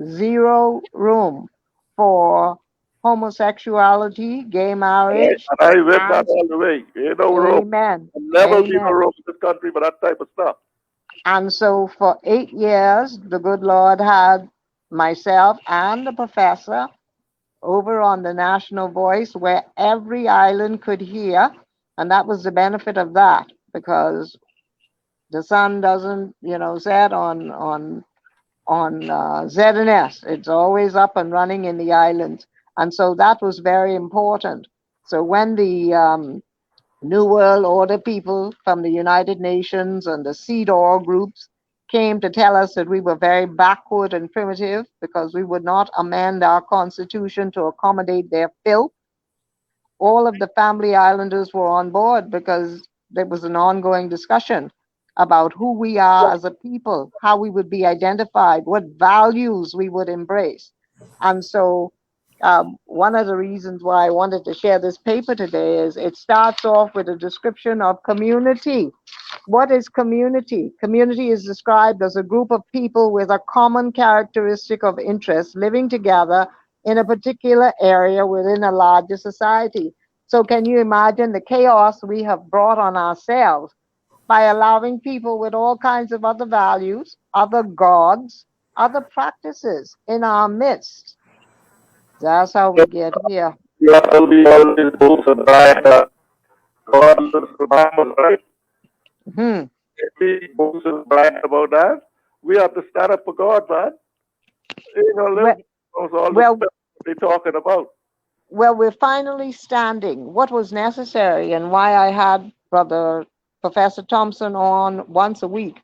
zero room for homosexuality, gay marriage. And I read that all the way. Ain't no room. Amen. Never be no room in this country for that type of stuff. And so for 8 years, the good Lord had myself and the professor over on the National Voice, where every island could hear. And that was the benefit of that, because the sun doesn't, set on ZNS. It's always up and running in the islands. And so that was very important. So when the New World Order people from the United Nations and the CEDAW groups came to tell us that we were very backward and primitive because we would not amend our constitution to accommodate their filth, all of the family islanders were on board because there was an ongoing discussion about who we are as a people, how we would be identified, what values we would embrace. And so one of the reasons why I wanted to share this paper today is it starts off with a description of community. What is community? Community is described as a group of people with a common characteristic of interest living together in a particular area within a larger society. So can you imagine the chaos we have brought on ourselves by allowing people with all kinds of other values, other gods, other practices in our midst? That's how we get here. we always boast and brag that God listens to Bahamas, right? Hmm. If we boast and brag about that, we have to stand up for God, man. You know, listen, all the well, stuff they're talking about. Well, we're finally standing. What was necessary and why I had Brother Professor Thompson on once a week.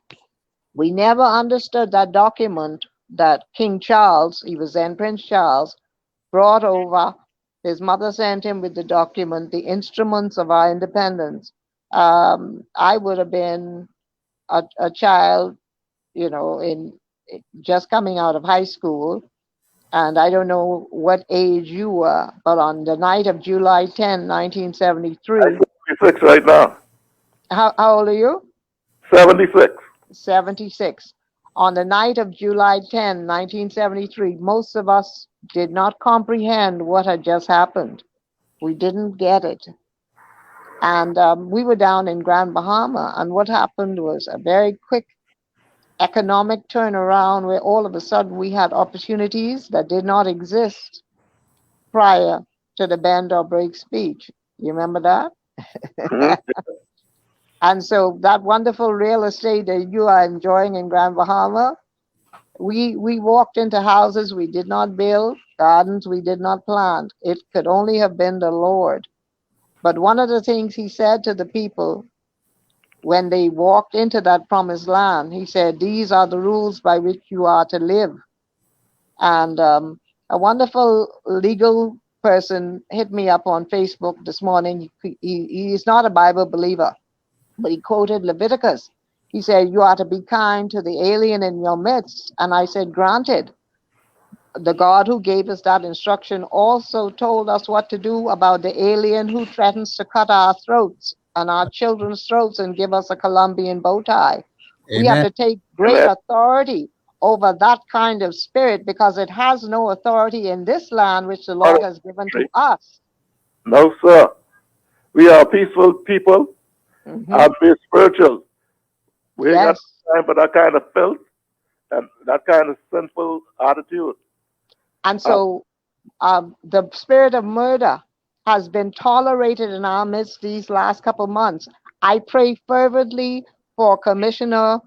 We never understood that document that King Charles, he was then Prince Charles, brought over. His mother sent him with the document, the instruments of our independence. I would have been a child, in just coming out of high school. And I don't know what age you were, but on the night of July 10, 1973. I'm 76 right now. How old are you? 76. 76. On the night of July 10, 1973, most of us did not comprehend what had just happened. We didn't get it. And we were down in Grand Bahama, and what happened was a very quick economic turnaround where all of a sudden we had opportunities that did not exist prior to the bend or break speech. You remember that? And so that wonderful real estate that you are enjoying in Grand Bahama, we walked into houses we did not build, gardens we did not plant. It could only have been the Lord. But one of the things he said to the people when they walked into that promised land, he said, these are the rules by which you are to live. And a wonderful legal person hit me up on Facebook this morning. He is not a Bible believer, but he quoted Leviticus. He said, you are to be kind to the alien in your midst. And I said, granted. The God who gave us that instruction also told us what to do about the alien who threatens to cut our throats and our children's throats and give us a Colombian bow tie. Amen. We have to take great authority over that kind of spirit because it has no authority in this land which the Lord has given to us. No, sir. We are peaceful people and we're spiritual. We ain't got time for that kind of filth and that kind of sinful attitude. And so the spirit of murder has been tolerated in our midst these last couple months. I pray fervently for Commissioner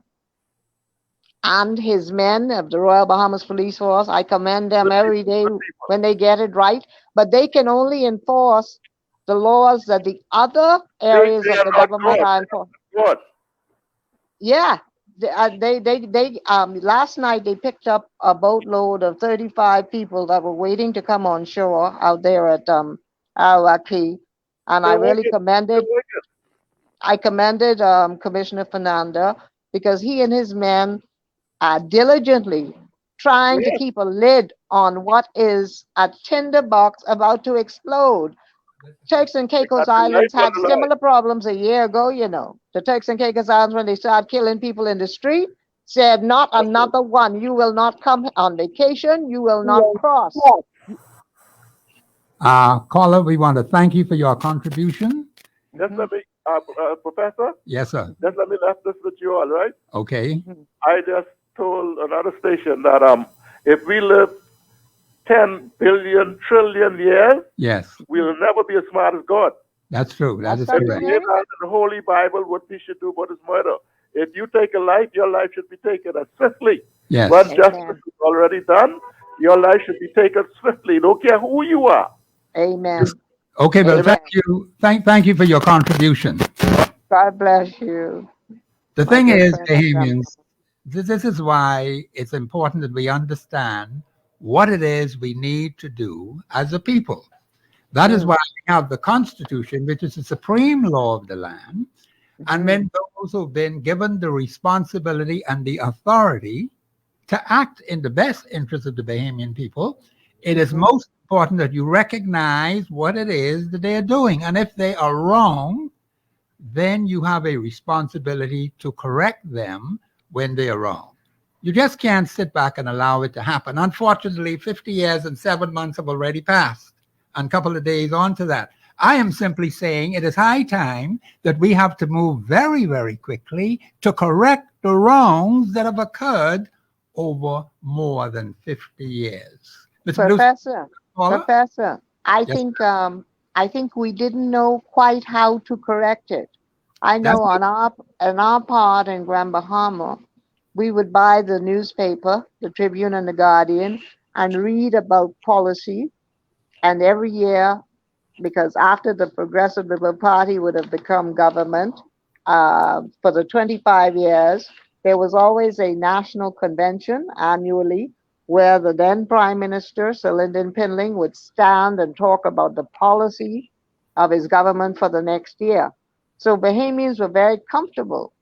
and his men of the Royal Bahamas Police Force. I commend them every day when they get it right. But they can only enforce the laws that the other areas of the government are enforcing. Yeah. Last night they picked up a boatload of 35 people that were waiting to come on shore out there at Arawaki, and I really commended Commissioner Fernanda because he and his men are diligently trying to keep a lid on what is a tinderbox about to explode. Turks and Caicos Islands had similar problems a year ago, you know. The Turks and Caicos Islands, when they started killing people in the street, said, not another one. You will not come on vacation. You will not cross. Caller, we want to thank you for your contribution. Just let me, Professor? Yes, sir. Just let me left this with you all, right? Okay. I just told another station that if we live 10 billion trillion years, yes, we will never be as smart as God. That's true. That is If correct. we read out in the Holy Bible what we should do about is murder. If you take a life, your life should be taken as swiftly. Yes. When justice is already done, your life should be taken swiftly. Don't care who you are. Amen. Okay, well, Amen. thank you. Thank you for your contribution. God bless you. The thing is, Bahamians, this is why it's important that we understand what it is we need to do as a people. That is why we have the Constitution, which is the supreme law of the land. And then those who've been given the responsibility and the authority to act in the best interest of the Bahamian people, it is most important that you recognize what it is that they are doing. And if they are wrong, then you have a responsibility to correct them when they are wrong. You just can't sit back and allow it to happen. Unfortunately, 50 years and 7 months have already passed, and a couple of days on to that. I am simply saying it is high time that we have to move very, very quickly to correct the wrongs that have occurred over more than 50 years. Professor, I think we didn't know quite how to correct it. I know on our part in Grand Bahama, we would buy the newspaper, the Tribune and the Guardian, and read about policy. And every year, because after the Progressive Liberal Party would have become government, for the 25 years, there was always a national convention annually where the then Prime Minister, Sir Lyndon Pinling, would stand and talk about the policy of his government for the next year. So Bahamians were very comfortable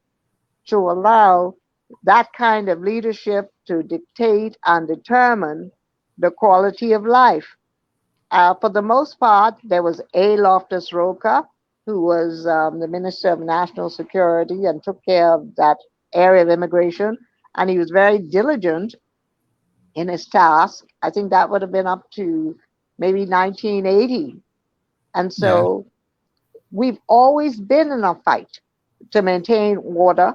to allow that kind of leadership to dictate and determine the quality of life. For the most part, there was A. Loftus Roca, who was the Minister of National Security and took care of that area of immigration. And he was very diligent in his task. I think that would have been up to maybe 1980. And so we've always been in a fight to maintain order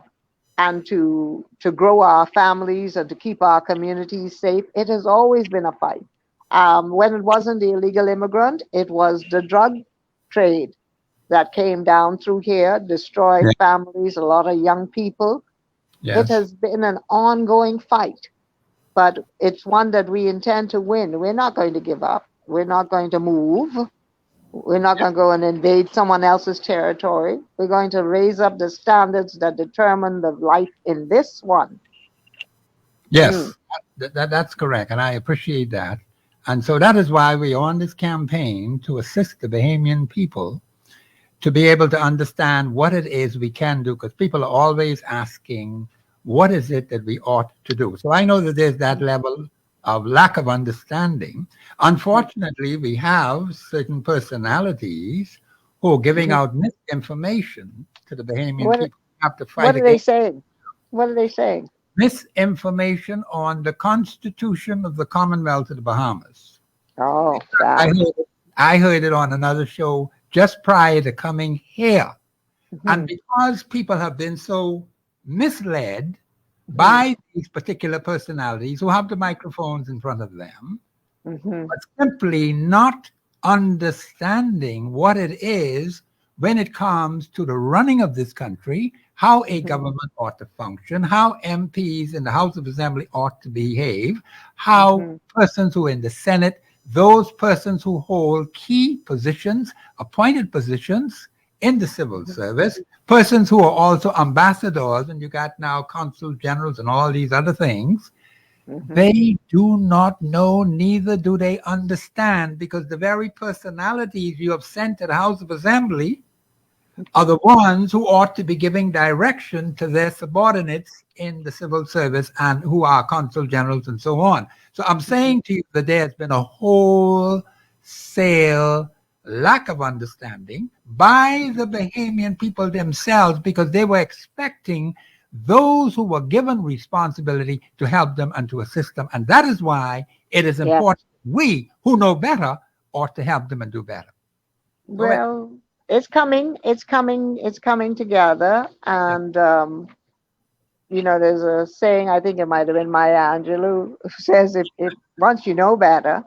and to grow our families and to keep our communities safe. It has always been a fight. When it wasn't the illegal immigrant, it was the drug trade that came down through here, destroyed families, a lot of young people. It has been an ongoing fight, but it's one that we intend to win. We're not going to give up. We're not going to move. We're not going to go and invade someone else's territory. We're going to raise up the standards that determine the life in this one. Yes, that's correct, and I appreciate that. And so that is why we are on this campaign to assist the Bahamian people to be able to understand what it is we can do, because people are always asking, what is it that we ought to do? So I know that there's that level of lack of understanding. Unfortunately, we have certain personalities who are giving out misinformation to the Bahamian people. We have to fight what are they saying? What are they saying? Misinformation on the Constitution of the Commonwealth of the Bahamas. Oh, I heard it on another show just prior to coming here. And because people have been so misled by these particular personalities who have the microphones in front of them, but simply not understanding what it is when it comes to the running of this country, how a government ought to function, how MPs in the House of Assembly ought to behave, how persons who are in the Senate, those persons who hold key positions, appointed positions in the civil service, persons who are also ambassadors, and you got now consul generals and all these other things, they do not know, neither do they understand, because the very personalities you have sent to the House of Assembly are the ones who ought to be giving direction to their subordinates in the civil service and who are consul generals and so on. So I'm saying to you that there has been a wholesale lack of understanding by the Bahamian people themselves, because they were expecting those who were given responsibility to help them and to assist them. And that is why it is important we who know better ought to help them and do better. Well, it's coming together. And, you know, there's a saying, I think it might have been Maya Angelou, who says if once you know better,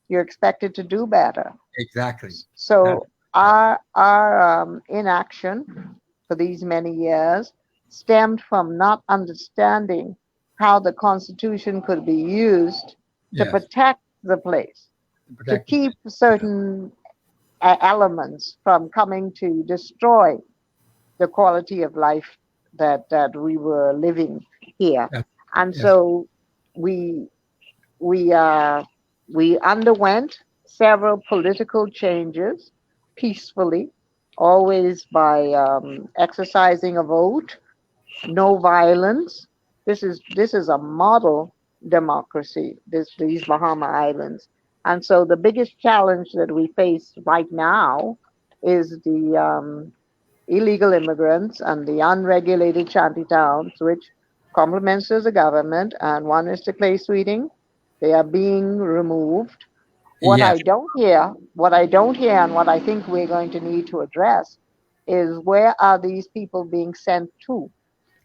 you're expected to do better. Exactly. So our inaction for these many years stemmed from not understanding how the Constitution could be used to protect the place, to keep certain elements from coming to destroy the quality of life that we were living here. And so we underwent several political changes peacefully, always by exercising a vote, no violence. This is a model democracy, these Bahama Islands. And so the biggest challenge that we face right now is the illegal immigrants and the unregulated shanty towns, which complements the government, and one is the clay sweeting. They are being removed. What I don't hear, and what I think we're going to need to address is, where are these people being sent to?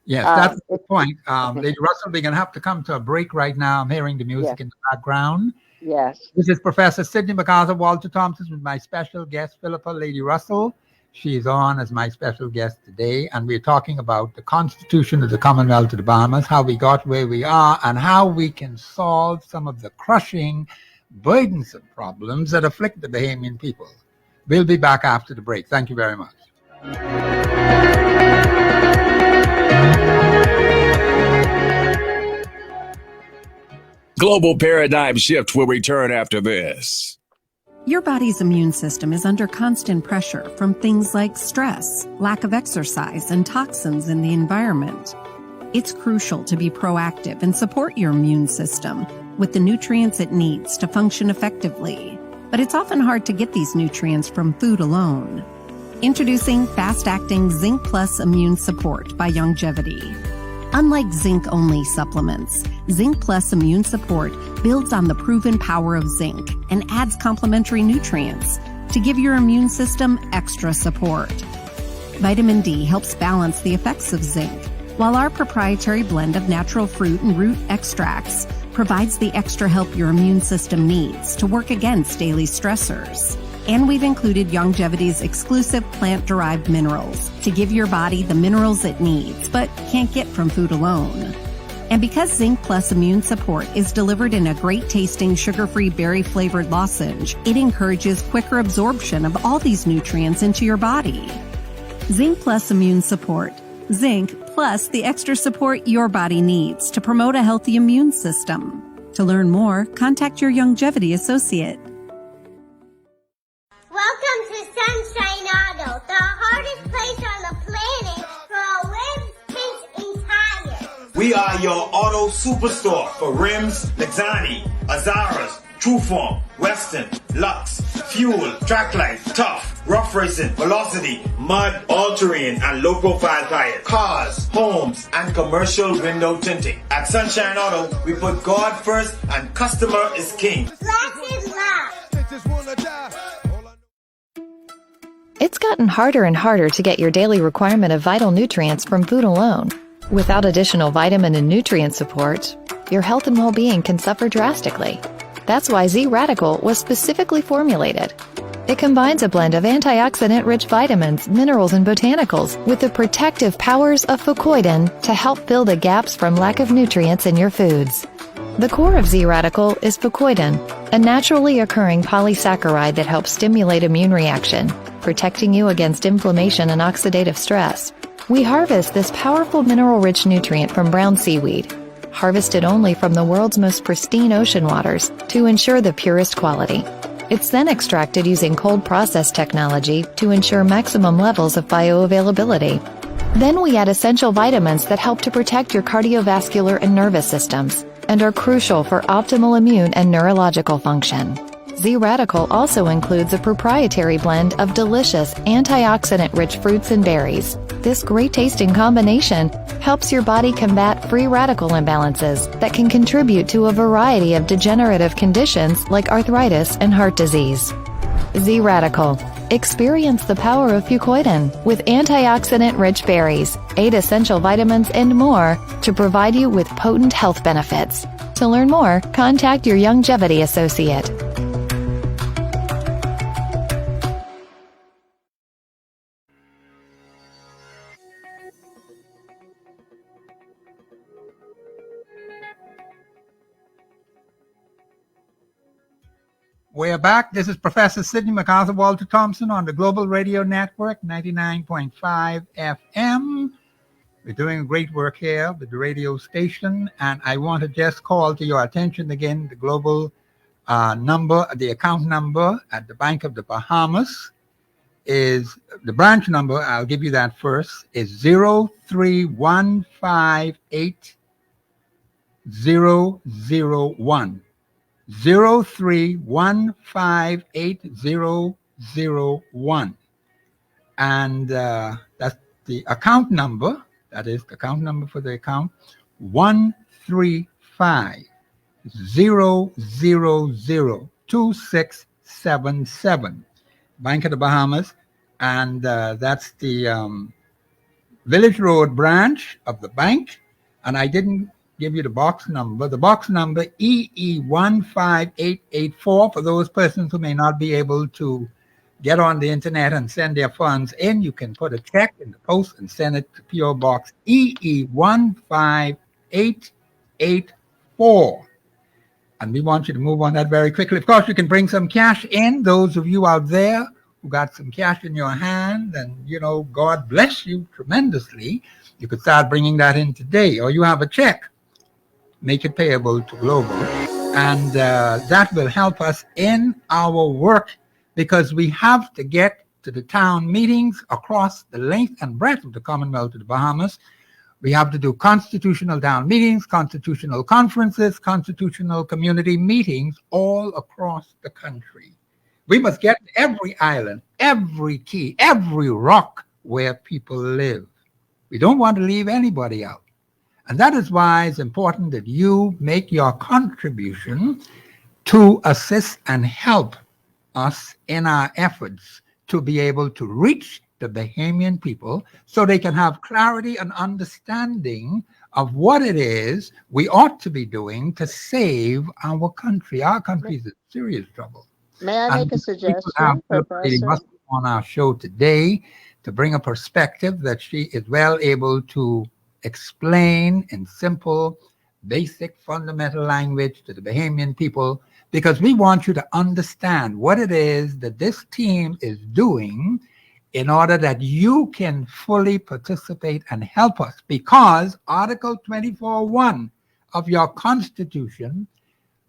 Yes, that's the point. Lady Russell, we're going to have to come to a break right now. I'm hearing the music in the background. Yes. This is Professor Sidney MacArthur Walter Thompson with my special guest, Philippa Lady Russell. She's on as my special guest today, and we're talking about the Constitution of the Commonwealth of the Bahamas, how we got where we are, and how we can solve some of the crushing, burdensome problems that afflict the Bahamian people. We'll be back after the break. Thank you very much. Global Paradigm Shift will return after this. Your body's immune system is under constant pressure from things like stress, lack of exercise, and toxins in the environment. It's crucial to be proactive and support your immune system with the nutrients it needs to function effectively. But it's often hard to get these nutrients from food alone. Introducing fast-acting Zinc Plus Immune Support by Longevity. Unlike zinc-only supplements, Zinc Plus Immune Support builds on the proven power of zinc and adds complementary nutrients to give your immune system extra support. Vitamin D helps balance the effects of zinc, while our proprietary blend of natural fruit and root extracts provides the extra help your immune system needs to work against daily stressors. And we've included Longevity's exclusive plant-derived minerals to give your body the minerals it needs, but can't get from food alone. And because Zinc Plus Immune Support is delivered in a great-tasting, sugar-free, berry-flavored lozenge, it encourages quicker absorption of all these nutrients into your body. Zinc Plus Immune Support. Zinc plus the extra support your body needs to promote a healthy immune system. To learn more, contact your Longevity associate. Welcome to Sunshine Auto, the hardest place on the planet for rims, paints, and tires. We are your auto superstore for rims, Lexani, Azaras, Trueform, Western, Lux, Fuel, Tracklight, Tough, Rough Racing, Velocity, Mud, All-Terrain, and low-profile tires. Cars, homes, and commercial window tinting. At Sunshine Auto, we put God first and customer is king. Less is love. It's gotten harder and harder to get your daily requirement of vital nutrients from food alone. Without additional vitamin and nutrient support, your health and well-being can suffer drastically. That's why Z-Radical was specifically formulated. It combines a blend of antioxidant-rich vitamins, minerals, and botanicals with the protective powers of fucoidan to help fill the gaps from lack of nutrients in your foods. The core of Z-Radical is fucoidan, a naturally occurring polysaccharide that helps stimulate immune reaction, protecting you against inflammation and oxidative stress. We harvest this powerful mineral-rich nutrient from brown seaweed, harvested only from the world's most pristine ocean waters to ensure the purest quality. It's then extracted using cold process technology to ensure maximum levels of bioavailability. Then we add essential vitamins that help to protect your cardiovascular and nervous systems and are crucial for optimal immune and neurological function. Z-Radical also includes a proprietary blend of delicious antioxidant-rich fruits and berries. This great-tasting combination helps your body combat free radical imbalances that can contribute to a variety of degenerative conditions like arthritis and heart disease. Z-Radical. Experience the power of fucoidan with antioxidant-rich berries, 8 essential vitamins, and more to provide you with potent health benefits. To learn more, contact your Longevity associate. We're back. This is Professor Sidney MacArthur Walter Thompson on the Global Radio Network, 99.5 FM. We're doing great work here with the radio station, and I want to just call to your attention again the global number, the account number at the Bank of the Bahamas is, the branch number, I'll give you that first, is 03158-001. 03158-001. And that's the account number. That is the account number for the account, 135-000-2677. Bank of the Bahamas. And that's the Village Road branch of the bank. And I didn't give you the box number. The box number EE15884 for those persons who may not be able to get on the internet and send their funds in. You can put a check in the post and send it to P.O. Box EE15884. And we want you to move on that very quickly. Of course, you can bring some cash in. Those of you out there who got some cash in your hand, and, God bless you tremendously, you could start bringing that in today. Or you have a check, make it payable to Global. And that will help us in our work, because we have to get to the town meetings across the length and breadth of the Commonwealth of the Bahamas. We have to do constitutional town meetings, constitutional conferences, constitutional community meetings all across the country. We must get to every island, every key, every rock where people live. We don't want to leave anybody out. And that is why it's important that you make your contribution to assist and help us in our efforts to be able to reach the Bahamian people so they can have clarity and understanding of what it is we ought to be doing to save our country. Our country is in serious trouble. May I make a suggestion, Professor? On our show today to bring a perspective that she is well able to explain in simple, basic, fundamental language to the Bahamian people, because we want you to understand what it is that this team is doing in order that you can fully participate and help us, because Article 24.1 of your Constitution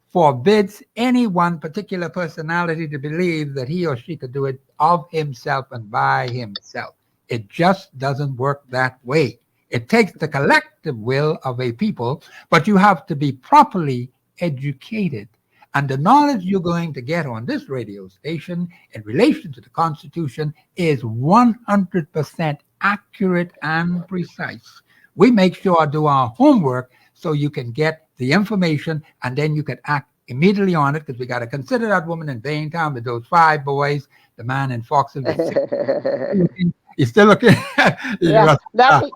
forbids any one particular personality to believe that he or she could do it of himself and by himself. It just doesn't work that way. It takes the collective will of a people, but you have to be properly educated. And the knowledge you're going to get on this radio station in relation to the Constitution is 100% accurate and precise. We make sure to do our homework so you can get the information and then you can act immediately on it, because we got to consider that woman in Baintown with those 5 boys, the man in Foxville with 6. He's still looking. Yeah, I'll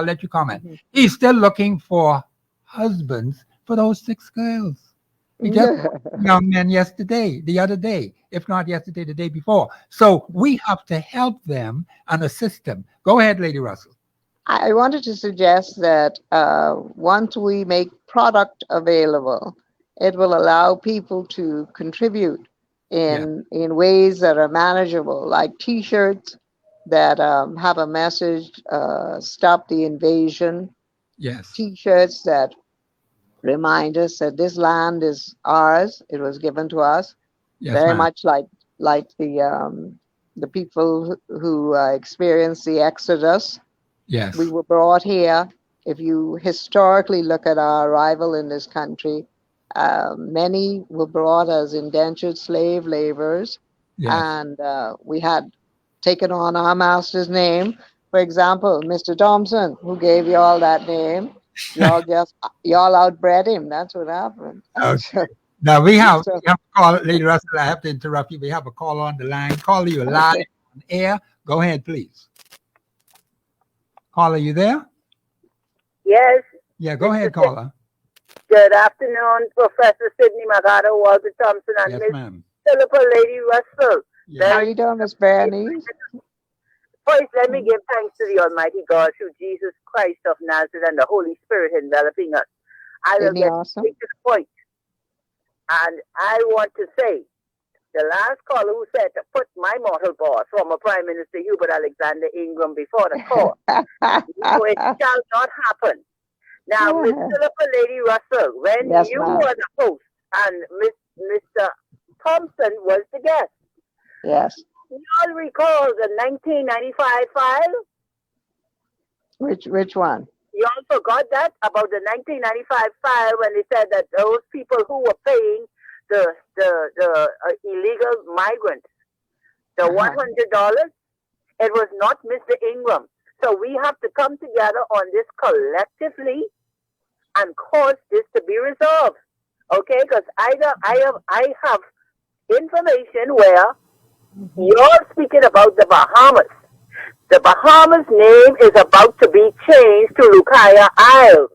let you comment. He's still looking for husbands for those 6 girls. He just young men the other day, if not yesterday, the day before. So we have to help them and assist them. Go ahead, Lady Russell. I wanted to suggest that once we make product available, it will allow people to contribute in ways that are manageable, like T-shirts that have a message, stop the invasion. Yes. T-shirts that remind us that this land is ours. It was given to us. Yes, very much like the people who experienced the Exodus. Yes. We were brought here. If you historically look at our arrival in this country, many were brought as indentured slave laborers, and we had taken on our master's name. For example, Mr. Thompson, who gave you all that name, y'all outbred him. That's what happened. Okay. Now we have a call, Lady Russell. I have to interrupt you. We have a call on the line. Caller, you live on air. Go ahead, please. Caller, you there? Yes. Yeah, go ahead, caller. Good afternoon, Professor Sidney Magado, Walter Thompson, and Miss Philippa Lady Russell. Yes. How are you doing, Miss Bernice? First, let me give thanks to the Almighty God through Jesus Christ of Nazareth and the Holy Spirit enveloping us. I will get straight to the point. And I want to say, the last caller who said to put my mortal boss, former Prime Minister Hubert Alexander Ingram, before the court, no, it shall not happen. Now, Miss Philippa Lady Russell, when you were the host and Mr. Thompson was the guest, yes, you all recall the 1995 file? Which one? You all forgot that about the 1995 file when they said that those people who were paying the illegal migrants, the $100, it was not Mr. Ingram. So we have to come together on this collectively and cause this to be resolved. Okay, because I have information where you're speaking about the Bahamas. The Bahamas name is about to be changed to Lucaya Isles.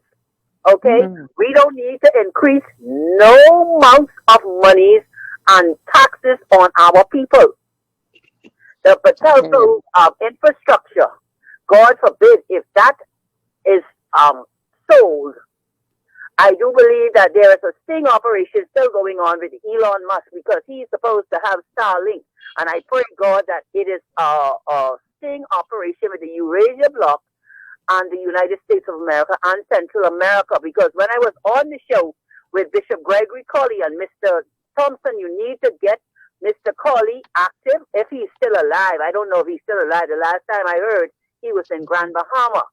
Okay? We don't need to increase no amounts of monies and taxes on our people. The potential infrastructure, God forbid, if that is sold, I do believe that there is a sting operation still going on with Elon Musk because he's supposed to have Starlink. And I pray, God, that it is a sting operation with the Eurasia Bloc and the United States of America and Central America. Because when I was on the show with Bishop Gregory Colley and Mr. Thompson, you need to get Mr. Colley active if he's still alive. I don't know if he's still alive. The last time I heard, he was in Grand Bahama.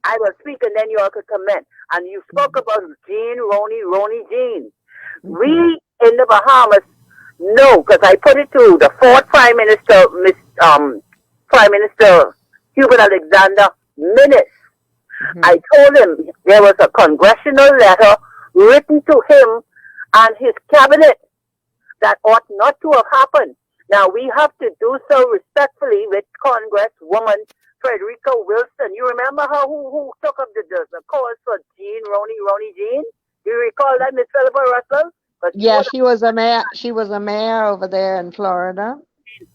I will speak and then you all could comment. And you spoke about Jean, Ronnie, Jean. We in the Bahamas know, because I put it to the fourth Prime Minister, Prime Minister Hubert Alexander Minutes. I told him there was a congressional letter written to him and his cabinet that ought not to have happened. Now, we have to do so respectfully with Congresswoman Frederica Wilson. You remember her who took up the cause for Jean, Ronnie Jean? Do you recall that, Miss Philippa Russell? Yeah, she was a mayor. She was a mayor over there in Florida.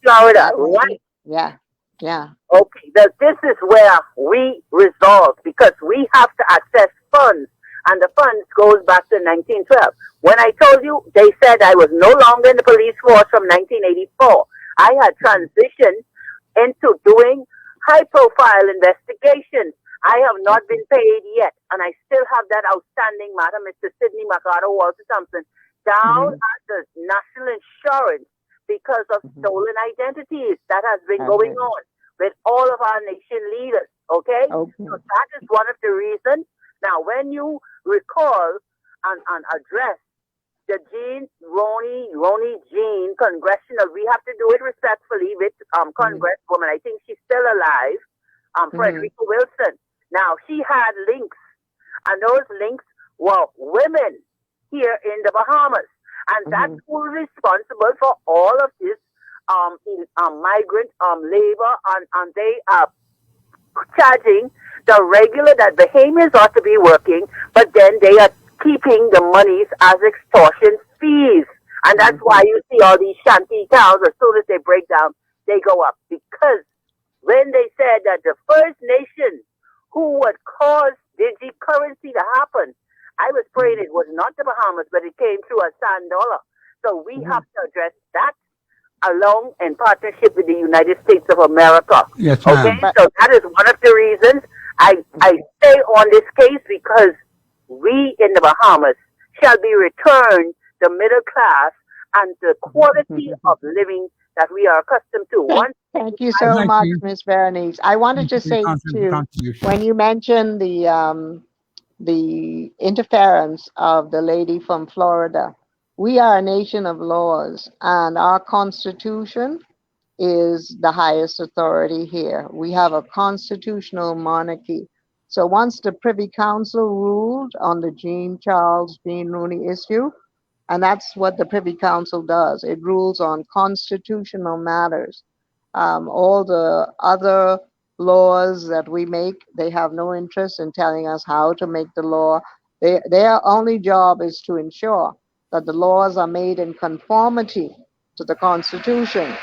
Florida, right? Yeah, yeah. Okay, this is where we resolve because we have to access funds, and the funds goes back to 1912. When I told you, they said I was no longer in the police force from 1984. I had transitioned into doing high-profile investigations. I have not been paid yet, and I still have that outstanding matter, Mr. Sidney Mercado Walter Thompson, down at the National Insurance because of stolen identities that has been going on with all of our nation leaders, okay? So that is one of the reasons. Now, when you recall and address the Jean, Ronnie Jean congressional, we have to do it respectfully with Congresswoman. I think she's still alive, Frederica Wilson. Now, she had links, and those links were women here in the Bahamas. And that's who's responsible for all of this migrant labor, and they are charging the regular that Bahamians ought to be working, but then they are keeping the monies as extortion fees. And that's why you see all these shanty towns, as soon as they break down, they go up. Because when they said that the First Nation who would cause digi currency to happen, I was praying it was not the Bahamas, but it came through a sand dollar. So we have to address that along in partnership with the United States of America. Yes, okay, ma'am. so that is one of the reasons I stay on this case, because we in the Bahamas shall be returned the middle class and the quality of living that we are accustomed to. Thank you so much, Ms. Berenice. I wanted to say too, when you mentioned the interference of the lady from Florida, we are a nation of laws, and our Constitution is the highest authority here. We have a constitutional monarchy. So once the Privy Council ruled on the Jean Rooney issue, and that's what the Privy Council does, it rules on constitutional matters. All the other laws that we make, they have no interest in telling us how to make the law. Their only job is to ensure that the laws are made in conformity to the Constitution.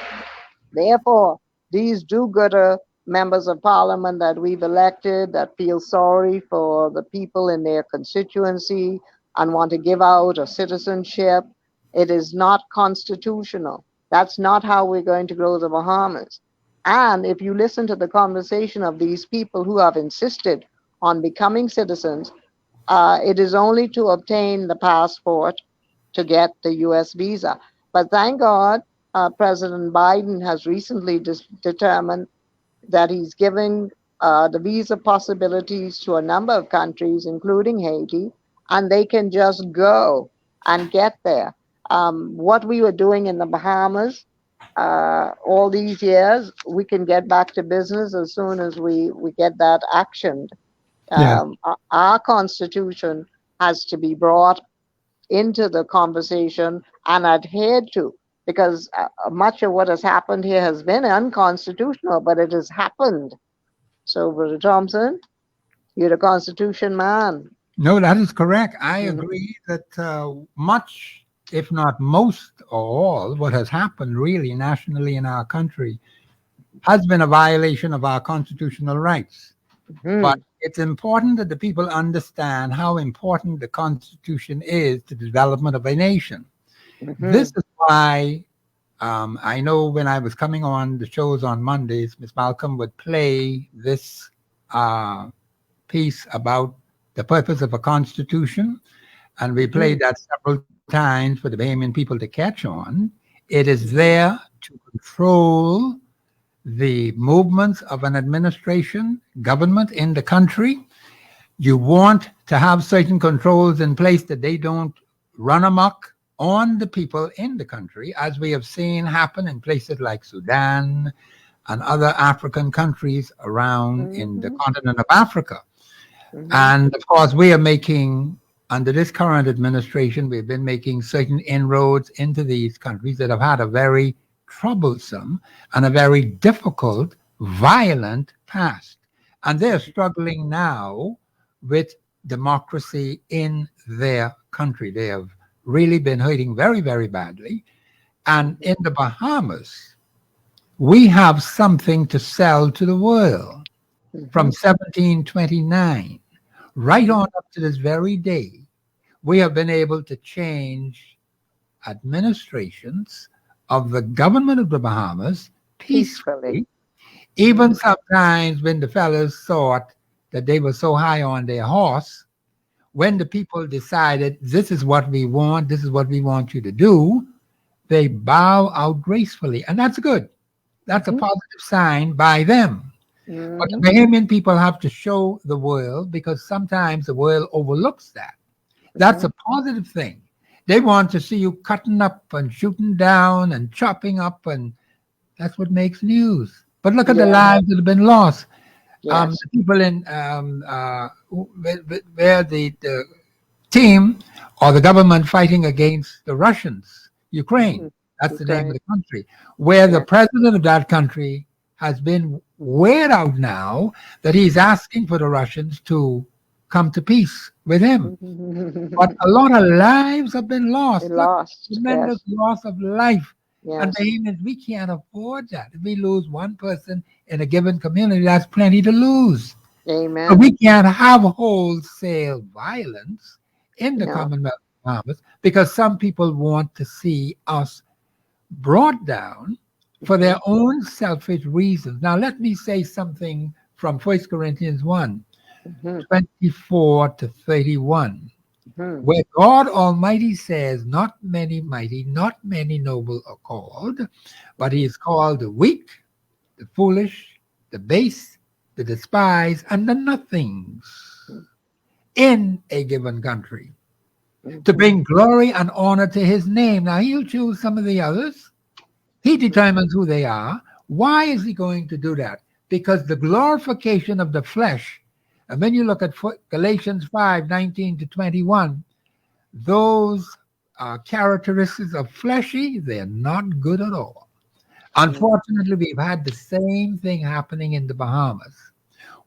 Therefore, these do-gooder members of parliament that we've elected that feel sorry for the people in their constituency and want to give out a citizenship, it is not constitutional. That's not how we're going to grow the Bahamas. And if you listen to the conversation of these people who have insisted on becoming citizens, it is only to obtain the passport to get the US visa. But thank God, President Biden has recently determined that he's giving the visa possibilities to a number of countries, including Haiti, and they can just go and get there. What we were doing in the Bahamas all these years, we can get back to business as soon as we get that actioned. Our Constitution has to be brought into the conversation and adhered to. because much of what has happened here has been unconstitutional, but it has happened. So, Brother Thompson, you're the Constitution man. No, that is correct. I agree that much, if not most or all, what has happened really nationally in our country has been a violation of our constitutional rights. But it's important that the people understand how important the Constitution is to the development of a nation. This is why I know when I was coming on the shows on Mondays, Miss Malcolm would play this piece about the purpose of a constitution, and we played that several times for the Bahamian people to catch on. It is there to control the movements of an administration, government in the country. You want to have certain controls in place that they don't run amok on the people in the country, as we have seen happen in places like Sudan and other African countries around in the continent of Africa. And of course, we are making, under this current administration, we've been making certain inroads into these countries that have had a very troublesome and a very difficult, violent past. And they're struggling now with democracy in their country. They have really been hurting very, very badly. And in the Bahamas, we have something to sell to the world. From 1729 right on up to this very day, we have been able to change administrations of the government of the Bahamas peacefully. Even sometimes when the fellas thought that they were so high on their horse, when the people decided, this is what we want, this is what we want you to do, they bow out gracefully. And that's good. That's a positive sign by them. But the Bahamian people have to show the world, because sometimes the world overlooks that. That's a positive thing. They want to see you cutting up and shooting down and chopping up, and that's what makes news. But look at the lives that have been lost. The people in where the team or the government fighting against the Russians, Ukraine, that's the name of the country, where the president of that country has been weird out now that he's asking for the Russians to come to peace with him. But a lot of lives have been lost. Tremendous loss of life. And Bahamians, we can't afford that. If we lose one person in a given community, that's plenty to lose. Amen. But we can't have wholesale violence in the Commonwealth of Bahamas, because some people want to see us brought down for their own selfish reasons. Now, let me say something from 1 Corinthians 1, 24 to 31, where God Almighty says, not many mighty, not many noble are called, but he is called the weak, the foolish, the base, the despised, and the nothings in a given country, to bring glory and honor to his name. Now, he'll choose some of the others. He determines who they are. Why is he going to do that? Because the glorification of the flesh, and when you look at Galatians 5, 19 to 21, those characteristics of fleshy, they're not good at all. Unfortunately, we've had the same thing happening in the Bahamas,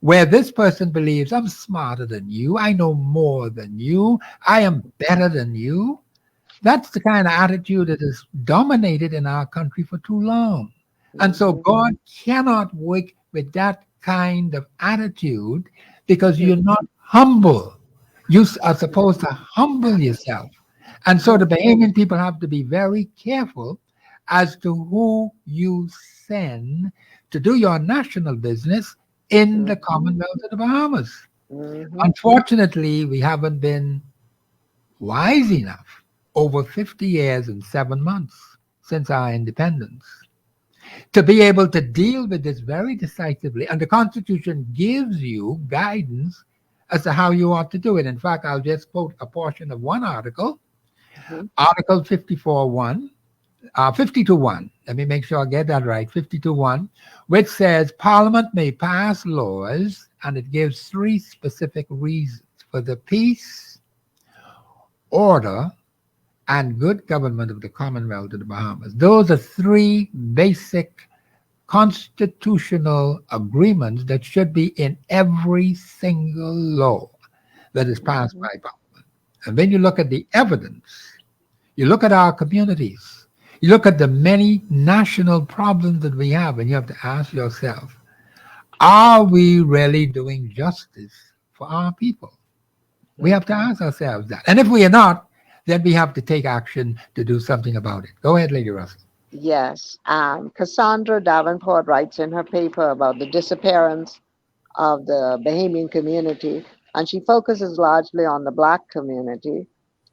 where this person believes, I'm smarter than you, I know more than you, I am better than you. That's the kind of attitude that has dominated in our country for too long. And so God cannot work with that kind of attitude, because you're not humble. You are supposed to humble yourself. And so the Bahamian people have to be very careful as to who you send to do your national business in the Commonwealth of the Bahamas. Unfortunately, we haven't been wise enough over 50 years and 7 months since our independence to be able to deal with this very decisively. And the Constitution gives you guidance as to how you ought to do it. In fact, I'll just quote a portion of one article, Article 52.1. Let me make sure I get that right. 52.1, which says Parliament may pass laws, and it gives 3 specific reasons: for the peace, order, and good government of the Commonwealth of the Bahamas. Those are three basic constitutional agreements that should be in every single law that is passed by Parliament. And when you look at the evidence, you look at our communities, you look at the many national problems that we have, and you have to ask yourself, are we really doing justice for our people? We have to ask ourselves that. And if we are not, then we have to take action to do something about it. Go ahead, Lady Russell. Yes. Cassandra Davenport writes in her paper about the disappearance of the Bahamian community, and she focuses largely on the Black community.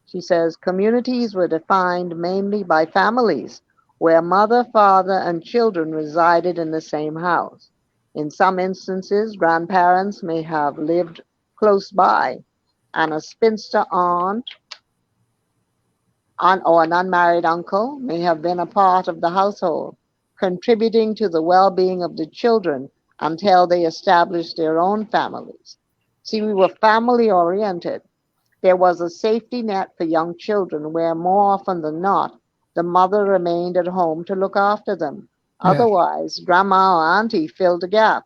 She says communities were defined mainly by families where mother, father, and children resided in the same house. In some instances, grandparents may have lived close by, and a spinster aunt or an unmarried uncle may have been a part of the household, contributing to the well-being of the children until they established their own families. See, we were family-oriented. There was a safety net for young children where more often than not, the mother remained at home to look after them. Yes. Otherwise, grandma or auntie filled the gap.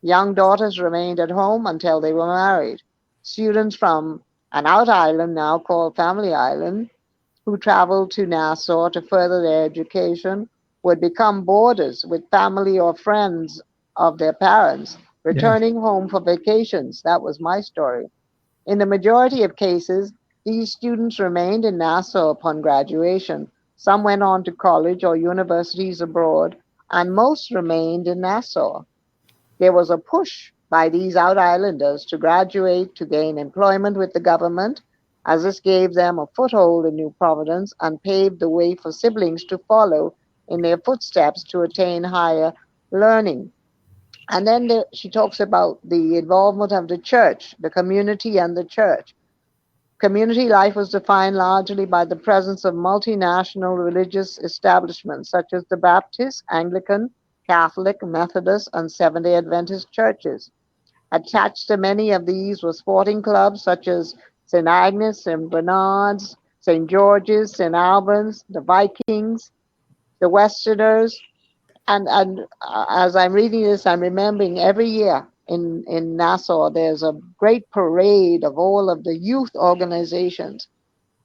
Young daughters remained at home until they were married. Students from an out island, now called Family Island, who traveled to Nassau to further their education, would become boarders with family or friends of their parents, returning home for vacations. That was my story. In the majority of cases, these students remained in Nassau upon graduation. Some went on to college or universities abroad, and most remained in Nassau. There was a push by these out islanders to graduate to gain employment with the government, as this gave them a foothold in New Providence and paved the way for siblings to follow in their footsteps to attain higher learning. And then she talks about the involvement of the church, the community and the church. Community life was defined largely by the presence of multinational religious establishments such as the Baptist, Anglican, Catholic, Methodist, and Seventh-day Adventist churches. Attached to many of these were sporting clubs such as St. Agnes, St. Bernard's, St. George's, St. Albans, the Vikings, the Westerners. And as I'm reading this, I'm remembering every year in Nassau, there's a great parade of all of the youth organizations,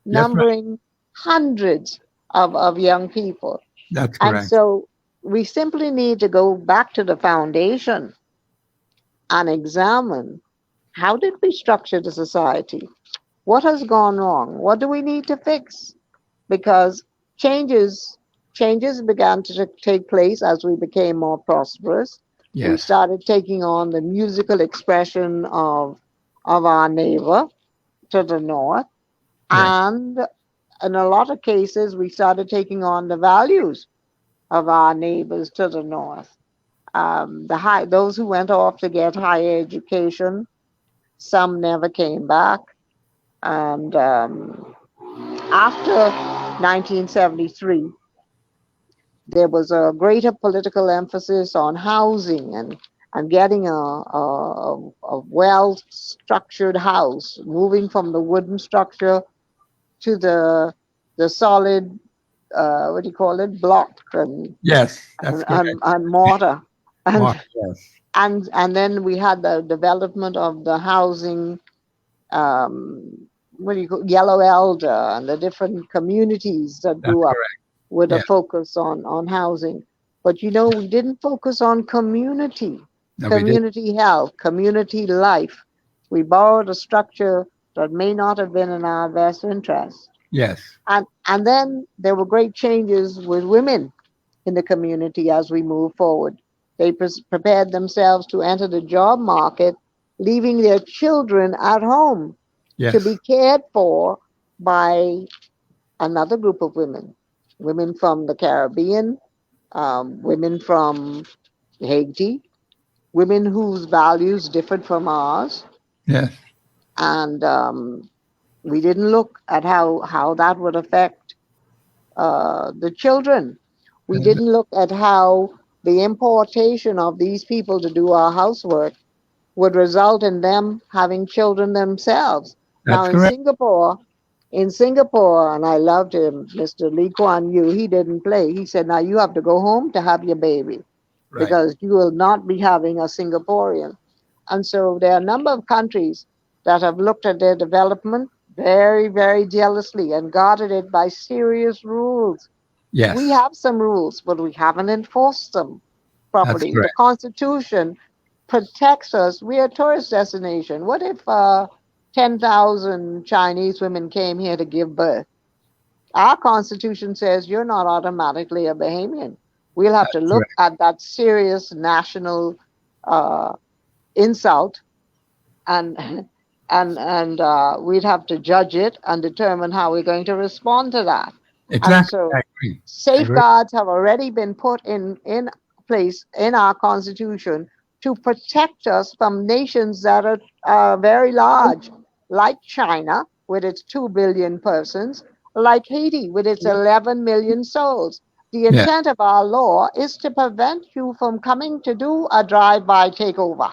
numbering hundreds of young people. That's correct. And so we simply need to go back to the foundation and examine, how did we structure the society? What has gone wrong? What do we need to fix? Because changes began to take place as we became more prosperous. Yes. We started taking on the musical expression of our neighbor to the north. Yes. And in a lot of cases, we started taking on the values of our neighbors to the north. Those who went off to get higher education, some never came back. And after 1973, there was a greater political emphasis on housing and getting a well-structured house, moving from the wooden structure to the solid, what do you call it, block and Yes, that's and mortar. Yes. And then we had the development of the housing, yellow elder and the different communities that grew up with a focus on housing. But we didn't focus on community, community health, community life. We borrowed a structure that may not have been in our best interest. Yes. And then there were great changes with women in the community as we move forward. They prepared themselves to enter the job market, leaving their children at home to be cared for by another group of women. Women from the Caribbean, women from Haiti, women whose values differed from ours. Yes. And we didn't look at how that would affect the children. We didn't look at how the importation of these people to do our housework would result in them having children themselves. That's now, correct. In Singapore, In Singapore, and I loved him, Mr. Lee Kuan Yew, he didn't play. He said, now you have to go home to have your baby because you will not be having a Singaporean. And so there are a number of countries that have looked at their development very, very jealously and guarded it by serious rules. Yes. We have some rules, but we haven't enforced them properly. The correct. Constitution protects us. We're a tourist destination. What if 10,000 Chinese women came here to give birth? Our Constitution says you're not automatically a Bahamian. We'll have to look at that serious national insult, and we'd have to judge it and determine how we're going to respond to that. Exactly. And so I agree. safeguards have already been put in place in our Constitution to protect us from nations that are very large, like China with its 2 billion persons, like Haiti with its 11 million souls. The intent of our law is to prevent you from coming to do a drive-by takeover.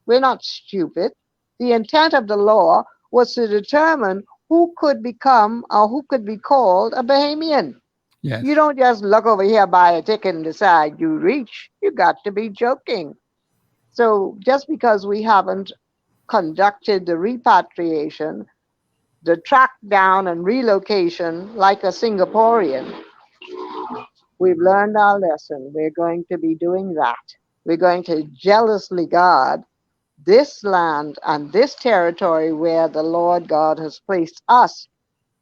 We're not stupid. The intent of the law was to determine who could become or who could be called a Bahamian. Yes. You don't just look over here, buy a ticket and decide you reach. You got to be joking. So just because we haven't conducted the repatriation, the track down and relocation like a Singaporean, we've learned our lesson. We're going to be doing that. We're going to jealously guard this land and this territory where the Lord God has placed us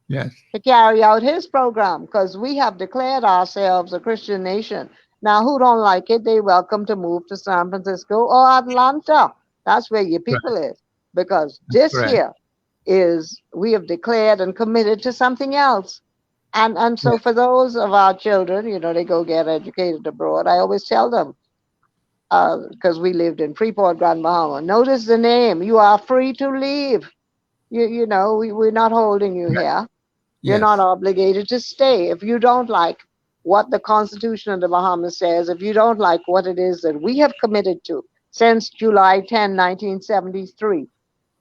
to carry out his program, because we have declared ourselves a Christian nation. Now, who don't like it, they welcome to move to San Francisco or Atlanta. That's where your people is. Because this here is, we have declared and committed to something else. And so for those of our children, you know, they go get educated abroad, I always tell them, because we lived in Freeport, Grand Bahama, notice the name. You are free to leave. You know, we're not holding you here. You're not obligated to stay. If you don't like what the Constitution of the Bahamas says, if you don't like what it is that we have committed to since July 10, 1973,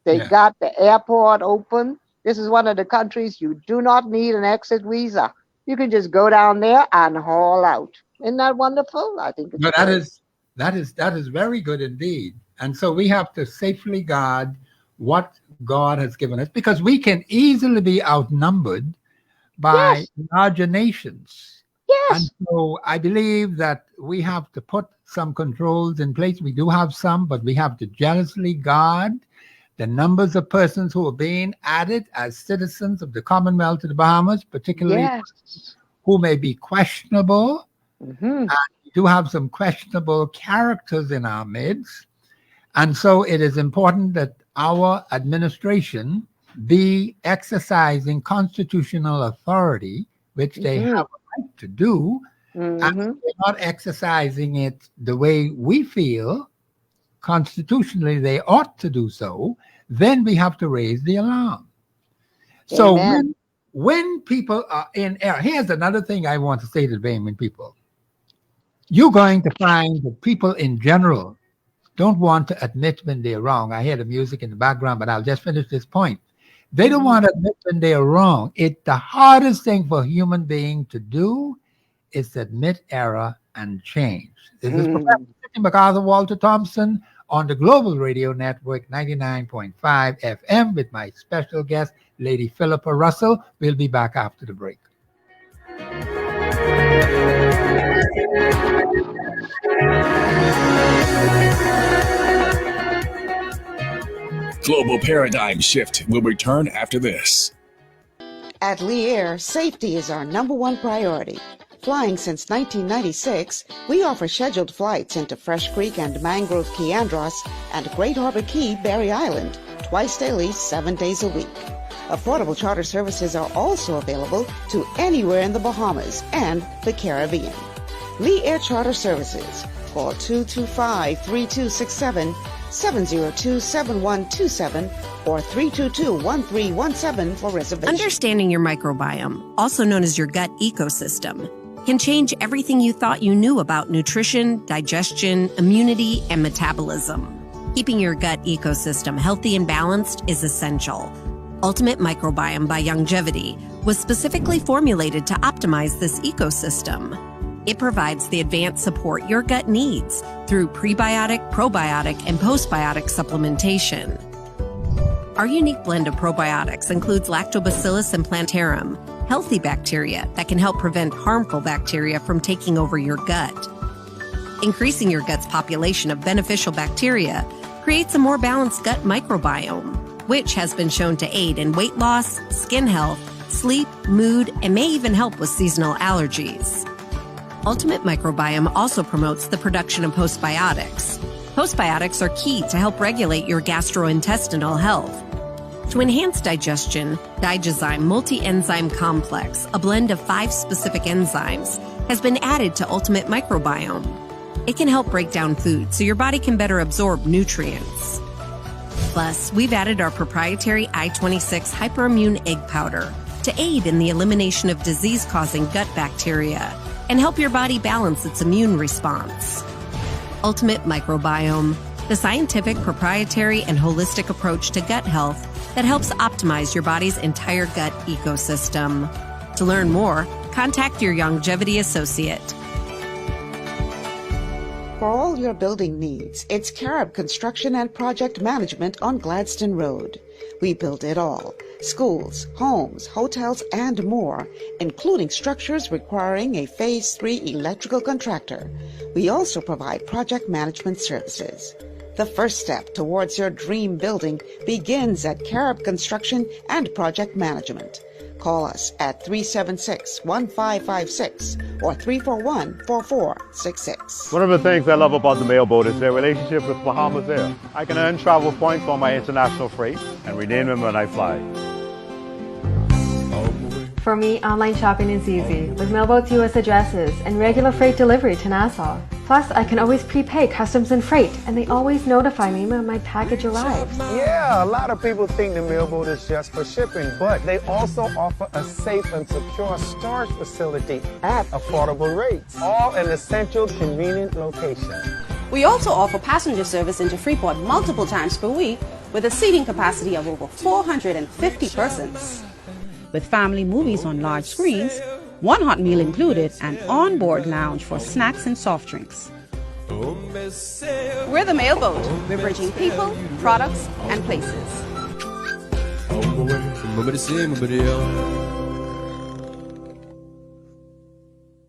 they got the airport open. This is one of the countries you do not need an exit visa. You can just go down there and haul out. Isn't that wonderful? I think it's that is very good indeed. And so we have to safely guard what God has given us, because we can easily be outnumbered by larger nations. And so I believe that we have to put some controls in place. We do have some, but we have to jealously guard the numbers of persons who are being added as citizens of the Commonwealth of the Bahamas, particularly who may be questionable. And we do have some questionable characters in our midst. And so it is important that our administration be exercising constitutional authority, which they have a right to do, and if they're not exercising it the way we feel constitutionally they ought to do so, then we have to raise the alarm. So when people are in error, here's another thing I want to say to the Bahamian people. You're going to find that people in general don't want to admit when they're wrong. I hear the music in the background, but I'll just finish this point. They don't want to admit when they're wrong. The hardest thing for a human being to do is to admit error and change. This is Professor MacArthur Walter Thompson on the Global Radio Network 99.5 FM with my special guest, Lady Philippa Russell. We'll be back after the break. Global Paradigm Shift will return after this. At Lee Air, safety is our #1 priority. Flying since 1996, we offer scheduled flights into Fresh Creek and Mangrove Key Andros and Great Harbor Key, Berry Island, twice daily, 7 days a week. Affordable charter services are also available to anywhere in the Bahamas and the Caribbean. Lee Air Charter Services. Call 225-3267, 702-7127, or 322-1317 for reservations. Understanding your microbiome, also known as your gut ecosystem, can change everything you thought you knew about nutrition, digestion, immunity, and metabolism. Keeping your gut ecosystem healthy and balanced is essential. Ultimate Microbiome by Longevity was specifically formulated to optimize this ecosystem. It provides the advanced support your gut needs through prebiotic, probiotic, and postbiotic supplementation. Our unique blend of probiotics includes Lactobacillus and Plantarum, healthy bacteria that can help prevent harmful bacteria from taking over your gut. Increasing your gut's population of beneficial bacteria creates a more balanced gut microbiome, which has been shown to aid in weight loss, skin health, sleep, mood, and may even help with seasonal allergies. Ultimate Microbiome also promotes the production of postbiotics. Postbiotics are key to help regulate your gastrointestinal health. To enhance digestion, Digizyme Multi-Enzyme Complex, a blend of 5 specific enzymes, has been added to Ultimate Microbiome. It can help break down food so your body can better absorb nutrients. Plus, we've added our proprietary I-26 Hyperimmune Egg Powder to aid in the elimination of disease-causing gut bacteria and help your body balance its immune response. Ultimate Microbiome, the scientific, proprietary, and holistic approach to gut health that helps optimize your body's entire gut ecosystem. To learn more, contact your Longevity associate. For all your building needs, it's Carib Construction and Project Management on Gladstone Road. We build it all: schools, homes, hotels, and more, including structures requiring a Phase 3 electrical contractor. We also provide project management services. The first step towards your dream building begins at Carib Construction and Project Management. Call us at 376-1556 or 341-4466. One of the things I love about the mailboat is their relationship with Bahamas Air. I can earn travel points on my international freight and redeem them when I fly. For me, online shopping is easy with Mailboat's U.S. addresses and regular freight delivery to Nassau. Plus, I can always prepay customs and freight, and they always notify me when my package arrives. Yeah, a lot of people think the Mailboat is just for shipping, but they also offer a safe and secure storage facility at affordable rates, all in a central, convenient location. We also offer passenger service into Freeport multiple times per week with a seating capacity of over 450 persons. With family movies on large screens, one hot meal included, and on-board lounge for snacks and soft drinks. We're the Mailboat. We're bridging people, products, and places.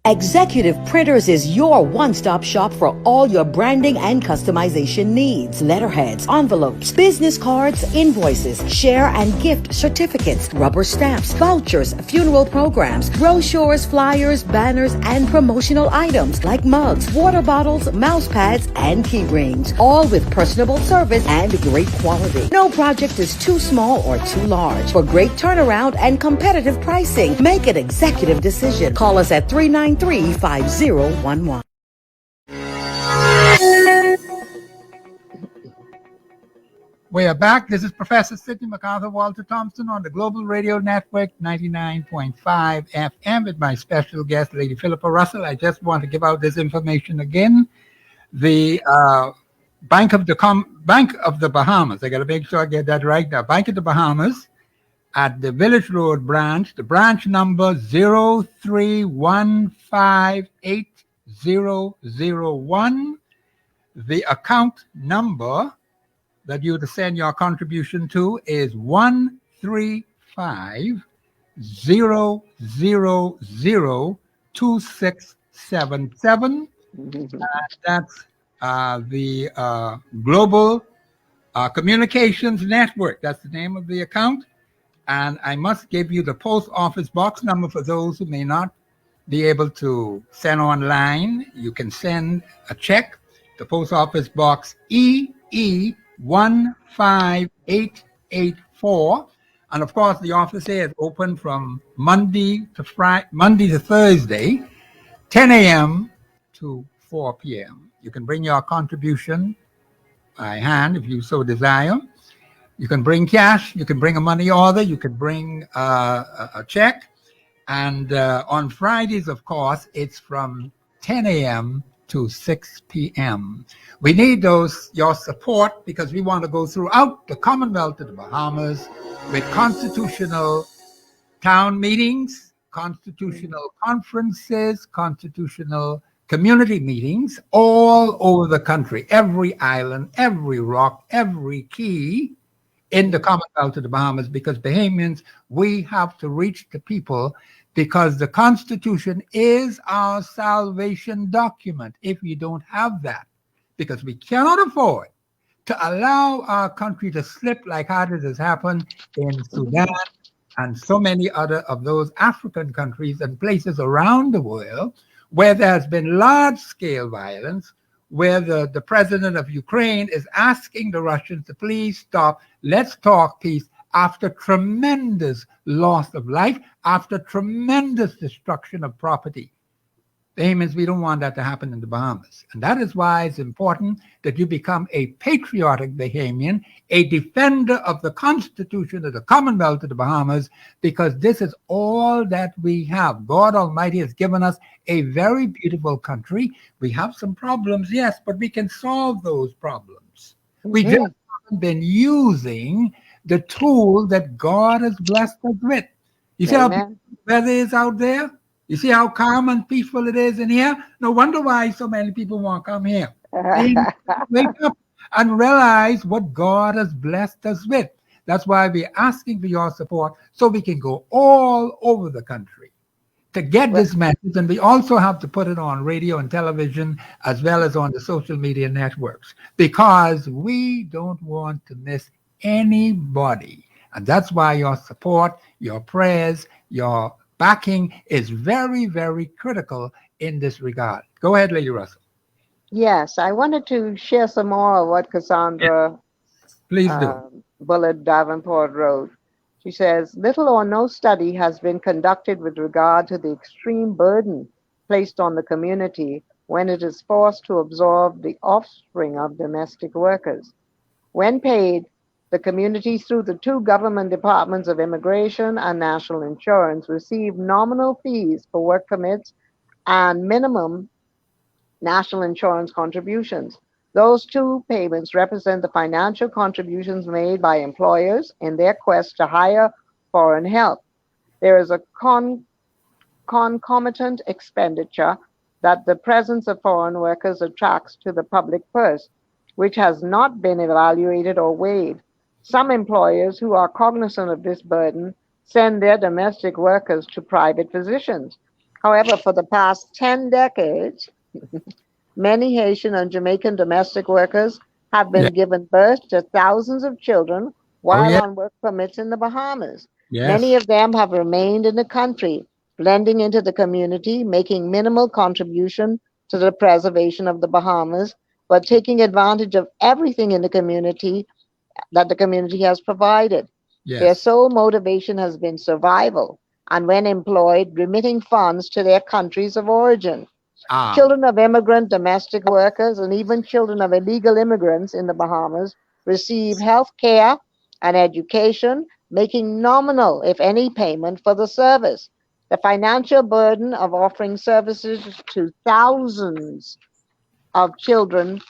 Executive Printers is your one-stop shop for all your branding and customization needs. Letterheads, envelopes, business cards, invoices, share and gift certificates, rubber stamps, vouchers, funeral programs, brochures, flyers, banners, and promotional items like mugs, water bottles, mouse pads, and key rings, all with personable service and great quality. No project is too small or too large. For great turnaround and competitive pricing, make an executive decision. Call us at 393-5011. We are back. This is Professor Sidney MacArthur Walter Thompson on the Global Radio Network 99.5 FM with my special guest, Lady Philippa Russell. I just want to give out this information again. The Bank of the Bahamas, I got to make sure I get that right now. Bank of the Bahamas at the Village Road branch, the branch number 031580001. The account number that you to send your contribution to is 135-000-2677. That's the Global Communications Network. That's the name of the account. And I must give you the post office box number for those who may not be able to send online. You can send a check to Post Office Box EE15884. And of course, the office here is open from Monday to Thursday, 10 a.m. to 4 p.m. You can bring your contribution by hand if you so desire. You can bring cash, you can bring a money order, you can bring a check. And on Fridays, of course, it's from 10 a.m. to 6 p.m. We need your support because we want to go throughout the Commonwealth of the Bahamas with constitutional town meetings, constitutional conferences, constitutional community meetings all over the country, every island, every rock, every key in the Commonwealth of the Bahamas, because Bahamians, we have to reach the people because the Constitution is our salvation document. If we don't have that, because we cannot afford to allow our country to slip like how it has happened in Sudan and so many other of those African countries and places around the world where there has been large-scale violence, where the president of Ukraine is asking the Russians to please stop, let's talk peace, after tremendous loss of life, after tremendous destruction of property. Bahamians, we don't want that to happen in the Bahamas. And that is why it's important that you become a patriotic Bahamian, a defender of the Constitution of the Commonwealth of the Bahamas, because this is all that we have. God Almighty has given us a very beautiful country. We have some problems, yes, but we can solve those problems. We just haven't been using the tool that God has blessed us with. You see how the weather is out there? You see how calm and peaceful it is in here? No wonder why so many people want to come here. They wake up and realize what God has blessed us with. That's why we're asking for your support so we can go all over the country to get this message. And we also have to put it on radio and television as well as on the social media networks, because we don't want to miss anybody. And that's why your support, your prayers, your backing is very, very critical in this regard. Go ahead, Lady Russell. Yes, I wanted to share some more of what Cassandra Please do. Bullard Davenport wrote. She says, little or no study has been conducted with regard to the extreme burden placed on the community when it is forced to absorb the offspring of domestic workers. When paid, the communities through the two government departments of immigration and national insurance receive nominal fees for work permits and minimum national insurance contributions. Those two payments represent the financial contributions made by employers in their quest to hire foreign help. There is a concomitant expenditure that the presence of foreign workers attracts to the public purse, which has not been evaluated or weighed. Some employers who are cognizant of this burden send their domestic workers to private physicians. However, for the past 10 decades, many Haitian and Jamaican domestic workers have been given birth to thousands of children while on work permits in the Bahamas. Many of them have remained in the country, blending into the community, making minimal contribution to the preservation of the Bahamas, but taking advantage of everything in the community that the community has provided. Their sole motivation has been survival, and when employed, remitting funds to their countries of origin. Children of immigrant domestic workers and even children of illegal immigrants in the Bahamas receive health care and education, making nominal, if any, payment for the service. The financial burden of offering services to thousands of children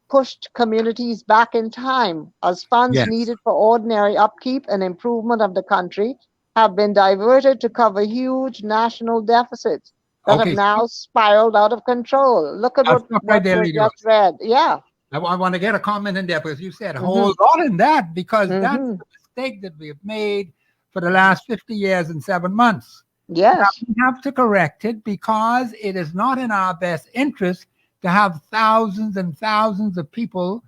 pushed communities back in time, as funds needed for ordinary upkeep and improvement of the country have been diverted to cover huge national deficits that have now spiraled out of control. Look at what we just read. Yeah. I want to get a comment in there because you said a whole lot in that, because that's the mistake that we have made for the last 50 years and 7 months. Yes. We have to correct it because it is not in our best interest to have thousands and thousands of people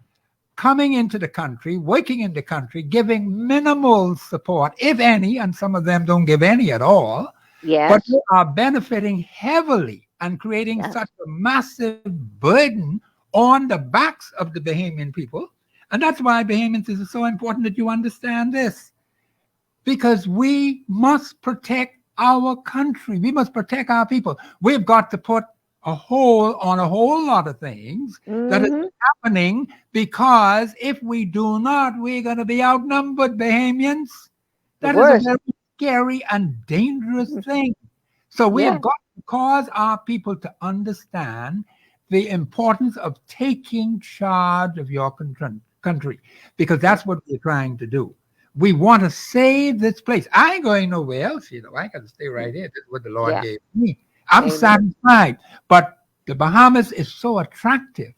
coming into the country, working in the country, giving minimal support, if any, and some of them don't give any at all. But they are benefiting heavily and creating such a massive burden on the backs of the Bahamian people. And that's why Bahamians, it is so important that you understand this. Because we must protect our country. We must protect our people. We've got to put a hold on a whole lot of things that is happening, because if we do not, we're going to be outnumbered, Bahamians. That is a very scary and dangerous thing. So we have got to cause our people to understand the importance of taking charge of your country, because that's what we're trying to do. We want to save this place. I ain't going nowhere else, I got to stay right here. This is what the Lord gave me. I'm satisfied. But the Bahamas is so attractive.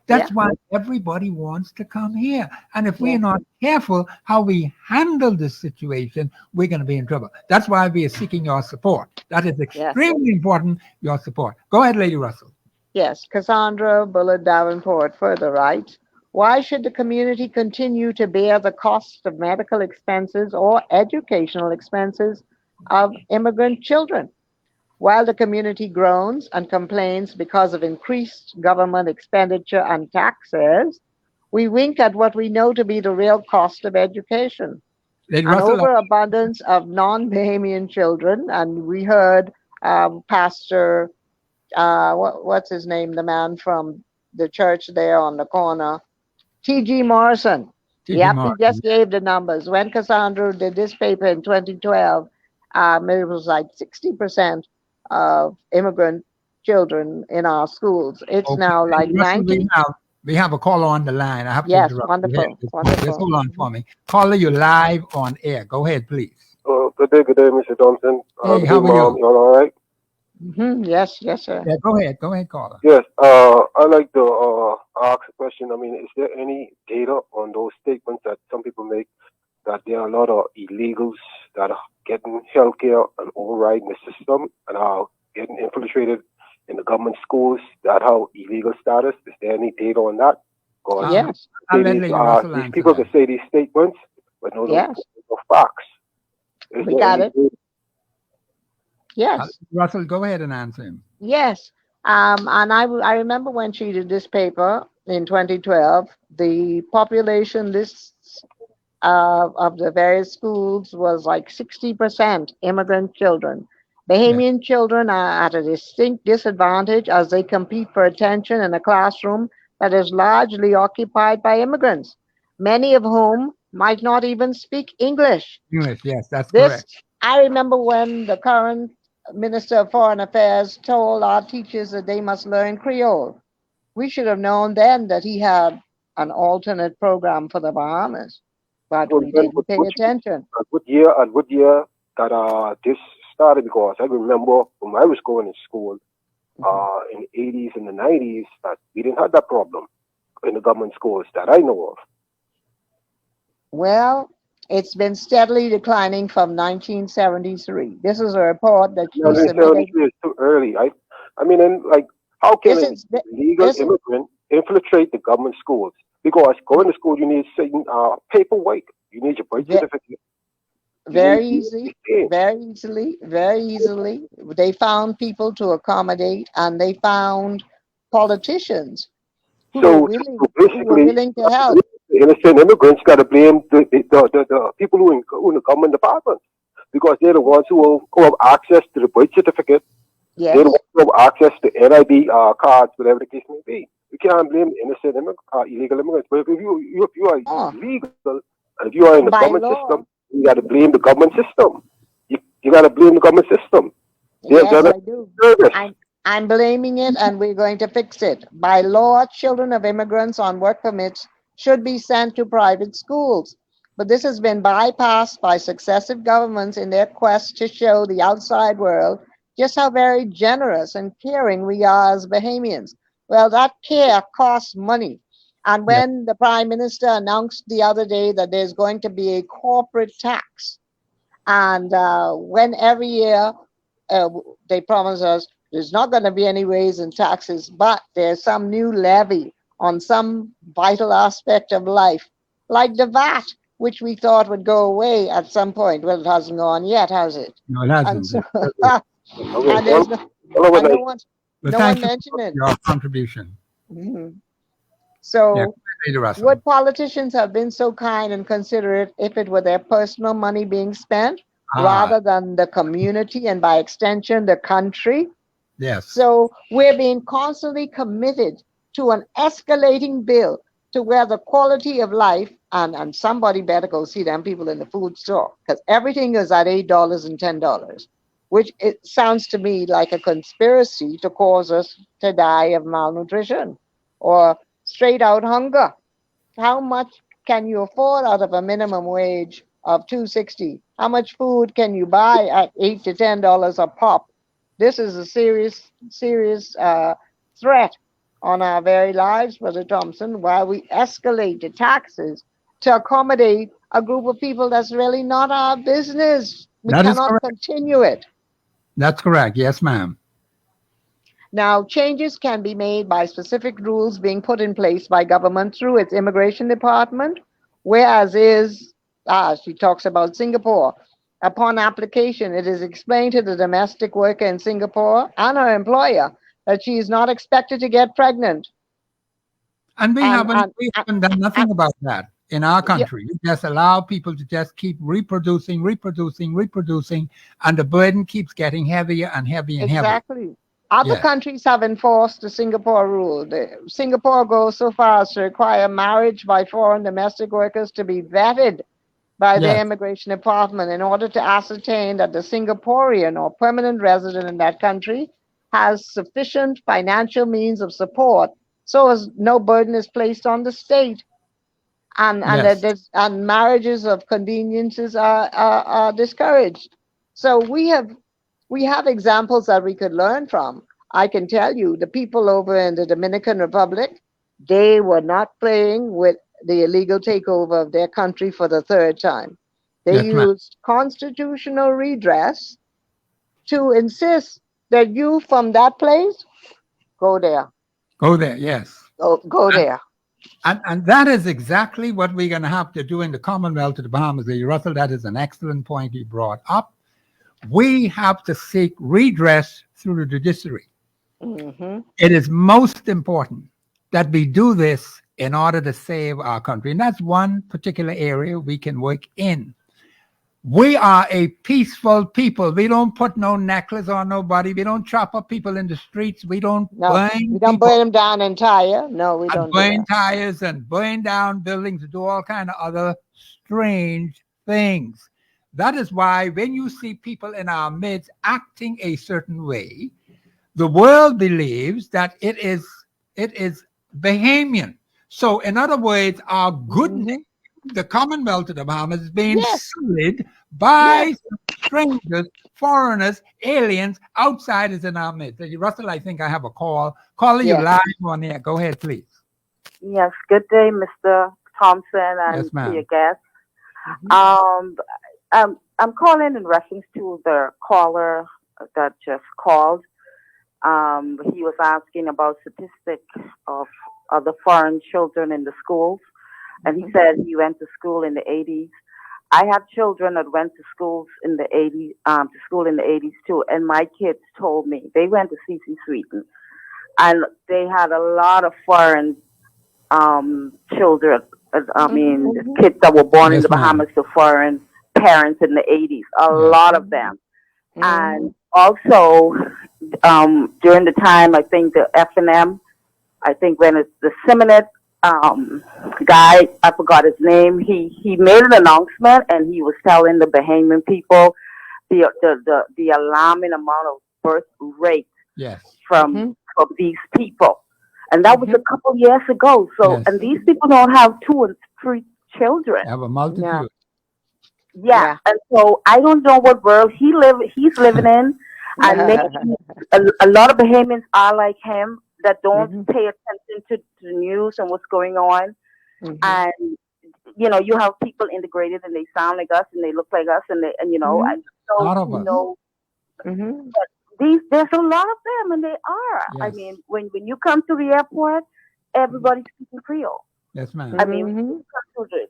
That's why everybody wants to come here. And if we're not careful how we handle this situation, we're going to be in trouble. That's why we are seeking your support. That is extremely important, your support. Go ahead, Lady Russell. Yes, Cassandra Bullard Davenport further writes, why should the community continue to bear the cost of medical expenses or educational expenses of immigrant children? While the community groans and complains because of increased government expenditure and taxes, we wink at what we know to be the real cost of education. An overabundance of non-Bahamian children, and we heard Pastor, what's his name, the man from the church there on the corner, T.G. Morrison. He just gave the numbers. When Cassandra did this paper in 2012, it was like 60% of immigrant children in our schools. It's now like 90. We have a caller on the line. I have to interrupt. Wonderful. Just hold on for me. Caller, you're live on air. Go ahead, please. Good day, Mr. Thompson. Hey, how are you? You all right? Yes, sir. Yeah, go ahead, caller. Yes, I'd like to ask a question. I mean, is there any data on those statements that some people make that there are a lot of illegals that are getting healthcare and overriding the system and are getting infiltrated in the government schools that have illegal status? Is there any data on that? Yes. These people that say these statements, but no facts. We got it. Yes. Russell, go ahead and answer him. Yes. And I remember when she did this paper in 2012, the population lists of the various schools was like 60% immigrant children. Bahamian children are at a distinct disadvantage as they compete for attention in a classroom that is largely occupied by immigrants, many of whom might not even speak English. English, yes, that's correct. I remember when the current Minister of Foreign Affairs told our teachers that they must learn Creole. We should have known then that he had an alternate program for the Bahamas, but we didn't pay attention. At what year that this started? Because I remember when I was going to school in the 80s and the 90s that we didn't have that problem in the government schools that I know of. Well, it's been steadily declining from 1973. This is a report that she submitted. 1973 is too early. I mean, how can an illegal immigrant infiltrate the government schools? Because going to school, you need certain paperwork. You need your birth certificate. Very easily. They found people to accommodate, and they found politicians who were willing to help. The innocent immigrants got to blame the people who in the government departments, because they're the ones who have access to the birth certificate. Yes. They're the ones who have access to NID cards, whatever the case may be. You can't blame innocent illegal immigrants. But if you are illegal, and if you are in the government system, you got to blame the government system. You got to blame the government system. Yes, I do. I'm blaming it, and we're going to fix it. By law, children of immigrants on work permits should be sent to private schools. But this has been bypassed by successive governments in their quest to show the outside world just how very generous and caring we are as Bahamians. Well, that care costs money. And when the Prime Minister announced the other day that there's going to be a corporate tax, and when every year they promise us there's not going to be any raise in taxes, but there's some new levy on some vital aspect of life, like the VAT, which we thought would go away at some point. Well, it hasn't gone yet, has it? No, it hasn't. And so, and there's no one mentioned it. Your contribution. Mm-hmm. So, would politicians have been so kind and considerate if it were their personal money being spent rather than the community and by extension the country? Yes. So we're being constantly committed to an escalating bill to where the quality of life, and somebody better go see them people in the food store, because everything is at $8 and $10. which it sounds to me like a conspiracy to cause us to die of malnutrition or straight out hunger. How much can you afford out of a minimum wage of $2.60? How much food can you buy at $8 to $10 a pop? This is a serious threat on our very lives, Brother Thompson, while we escalate the taxes to accommodate a group of people that's really not our business. We That is cannot correct. continue it. That's correct. Yes, ma'am. Now, changes can be made by specific rules being put in place by government through its immigration department, whereas she talks about Singapore. Upon application, it is explained to the domestic worker in Singapore and her employer that she is not expected to get pregnant. And we haven't done nothing about that in our country. We just allow people to just keep reproducing, and the burden keeps getting heavier and heavier and heavier. Exactly. Other countries have enforced the Singapore rule. Singapore goes so far as to require marriage by foreign domestic workers to be vetted by the immigration department in order to ascertain that the Singaporean or permanent resident in that country has sufficient financial means of support so as no burden is placed on the state. And marriages of conveniences are discouraged. So we have examples that we could learn from. I can tell you, the people over in the Dominican Republic, they were not playing with the illegal takeover of their country for the third time. They used constitutional redress to insist that you from that place go there. Go there, yes. Go there. And that is exactly what we're going to have to do in the Commonwealth of the Bahamas. Russell, that is an excellent point you brought up. We have to seek redress through the judiciary. Mm-hmm. It is most important that we do this in order to save our country. And that's one particular area we can work in. We are a peaceful people. We don't put no necklace on nobody. We don't chop up people in the streets. We don't burn them down entire. No, we don't burn tires and burn down buildings and do all kind of other strange things. That is why when you see people in our midst acting a certain way, the world believes that it is Bahamian. So in other words, our good name, the Commonwealth of the Bahamas, is being sullied by strangers, foreigners, aliens, outsiders in our midst. Russell, I think I have a call. Calling you live on here. Go ahead, please. Yes, good day, Mr. Thompson, and to your guests. I'm calling in reference to the caller that just called. He was asking about statistics of the foreign children in the schools, and he said he went to school in the 80s. I have children that went to schools in the 80s, too, and my kids told me they went to C.C. Sweeten, and they had a lot of foreign children. Kids that were born in the Bahamas to foreign parents in the 80s, a lot of them. And also, during the time, I think the F&M, I think when it's the Seminole guy, I forgot his name, he made an announcement and he was telling the Bahamian people the alarming amount of birth rate from these people. And that was a couple years ago. So, and these people don't have 2 and 3 children. Have a multitude. Yeah. And so I don't know what world he's living in. And maybe a lot of Bahamians are like him that don't pay attention to the news and what's going on. And you have people integrated and they sound like us and they look like us and I don't know, but there's a lot of them and they are. I mean, when you come to the airport, everybody's speaking Creole. Yes, ma'am. I mean, when you come to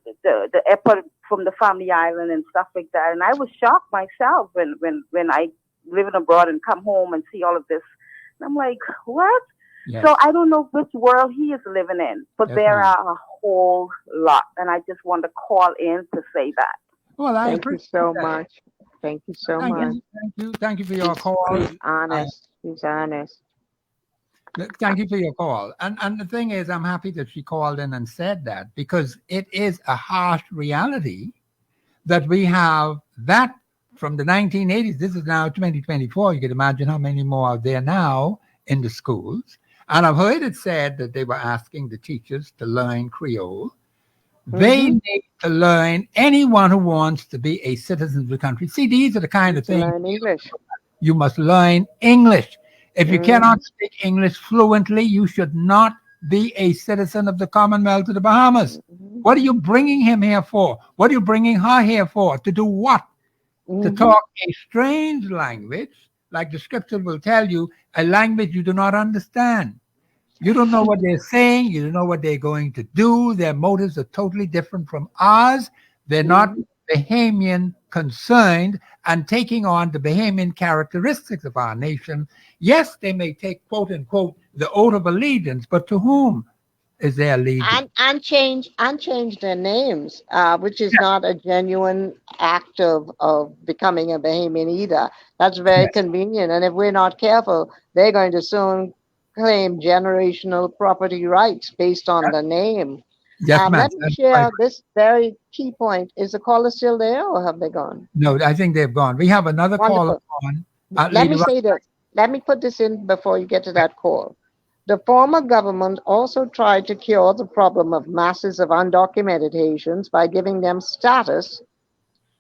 the airport from the Family Island and stuff like that, and I was shocked myself when I living abroad and come home and see all of this. And I'm like, what? Yes. So I don't know which world he is living in, but there are a whole lot, and I just want to call in to say that. Well, thank you so much. Thank you so much. Thank you for your call. He's honest. He's honest. Thank you for your call. And the thing is, I'm happy that she called in and said that, because it is a harsh reality that we have that from the 1980s. This is now 2024. You can imagine how many more are there now in the schools. And I've heard it said that they were asking the teachers to learn Creole. They need to learn, anyone who wants to be a citizen of the country. See, these are the kind of things. Learn English. You must learn English. If you cannot speak English fluently, you should not be a citizen of the Commonwealth of the Bahamas. What are you bringing him here for? What are you bringing her here for? To do what? To talk a strange language, like the scripture will tell you, a language you do not understand. You don't know what they're saying. You don't know what they're going to do. Their motives are totally different from ours. They're not Bahamian concerned and taking on the Bahamian characteristics of our nation. Yes, they may take, quote unquote, the oath of allegiance, but to whom is their allegiance? And change their names, which is not a genuine act of becoming a Bahamian either. That's very convenient. And if we're not careful, they're going to soon claim generational property rights based on the name. Yes, Let me share this very key point. Is the caller still there or have they gone? No, I think they've gone. We have another caller on. Let me say this. Let me put this in before you get to that call. The former government also tried to cure the problem of masses of undocumented Haitians by giving them status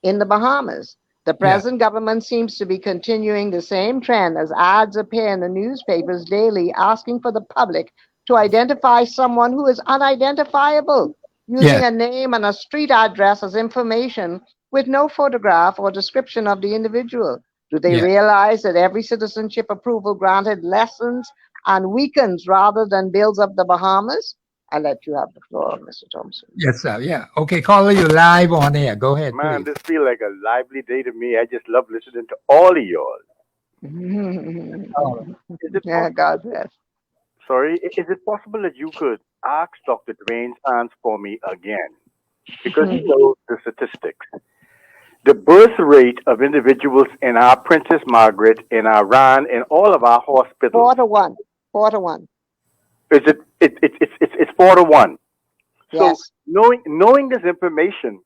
in the Bahamas. The present government seems to be continuing the same trend as ads appear in the newspapers daily asking for the public to identify someone who is unidentifiable, using a name and a street address as information with no photograph or description of the individual. Do they realize that every citizenship approval granted lessens and weakens rather than builds up the Bahamas? I'll let you have the floor, Mr. Thompson. Yes, sir. Yeah. Okay, caller, you live on air. Go ahead, Man, please. this feels like a lively day to me. I just love listening to all of y'all. Yeah, God bless. Sorry, is it possible that you could ask Dr. Dwayne Sands for me again? Because he knows the statistics. The birth rate of individuals in our Princess Margaret, in Iran, in all of our hospitals. 4 to 1. 4 to 1. Is it? It's 4 to 1. Yes. So knowing this information,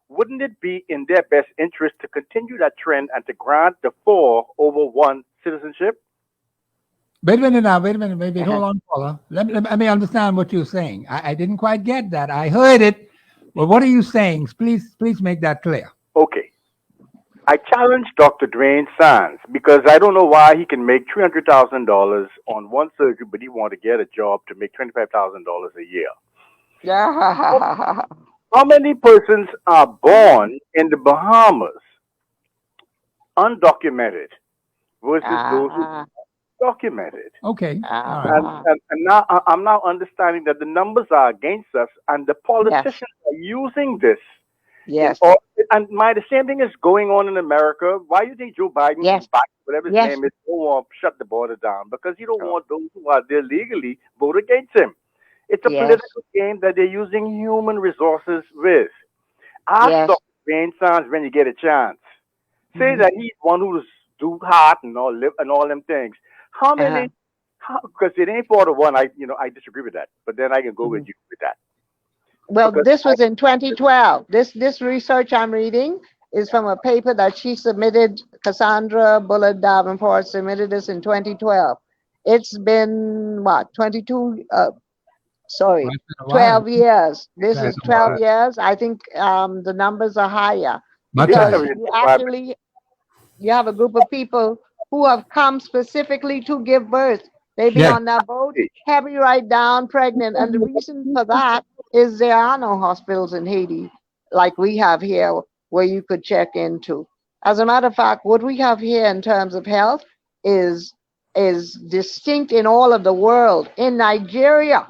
wouldn't it be in their best interest to continue that trend and to grant the 4/1 citizenship? Wait a minute now. Wait a minute. Wait, hold on, caller. Let me understand what you're saying. I didn't quite get that. I heard it. But what are you saying? Please make that clear. Okay. I challenge Dr. Dwayne Sands because I don't know why he can make $300,000 on one surgery, but he want to get a job to make $25,000 a year. Yeah. How many persons are born in the Bahamas undocumented versus those who are documented? Okay. And now I'm now understanding that the numbers are against us, and the politicians are using this. Yes. And the same thing is going on in America. Why do you think Joe Biden, whatever his name is, don't want to shut the border down? Because he don't want those who are there legally vote against him. It's a political game that they're using human resources with. Ask Dr. Dwayne Sands when you get a chance. Say that he's one who's do hard and all them things. How many? Because it ain't 4 to 1. I disagree with that. But then I can go with you with that. Well, this was in 2012. This research I'm reading is from a paper that she submitted. Cassandra Bullard Davenport submitted this in 2012. It's been 12 years. This is 12 years. I think the numbers are higher because you have a group of people who have come specifically to give birth. They've been on that boat, heavy right down, pregnant. And the reason for that is there are no hospitals in Haiti like we have here where you could check into. As a matter of fact, what we have here in terms of health is distinct in all of the world. In Nigeria,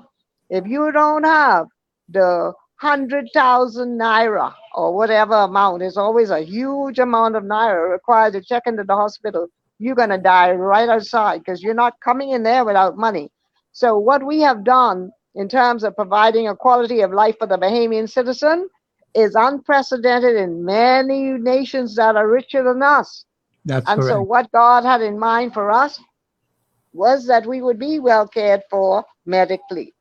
if you don't have the 100,000 naira or whatever amount, it's always a huge amount of naira required to check into the hospital, you're going to die right outside because you're not coming in there without money. So what we have done in terms of providing a quality of life for the Bahamian citizen is unprecedented in many nations that are richer than us. That's correct. So what God had in mind for us was that we would be well cared for medically,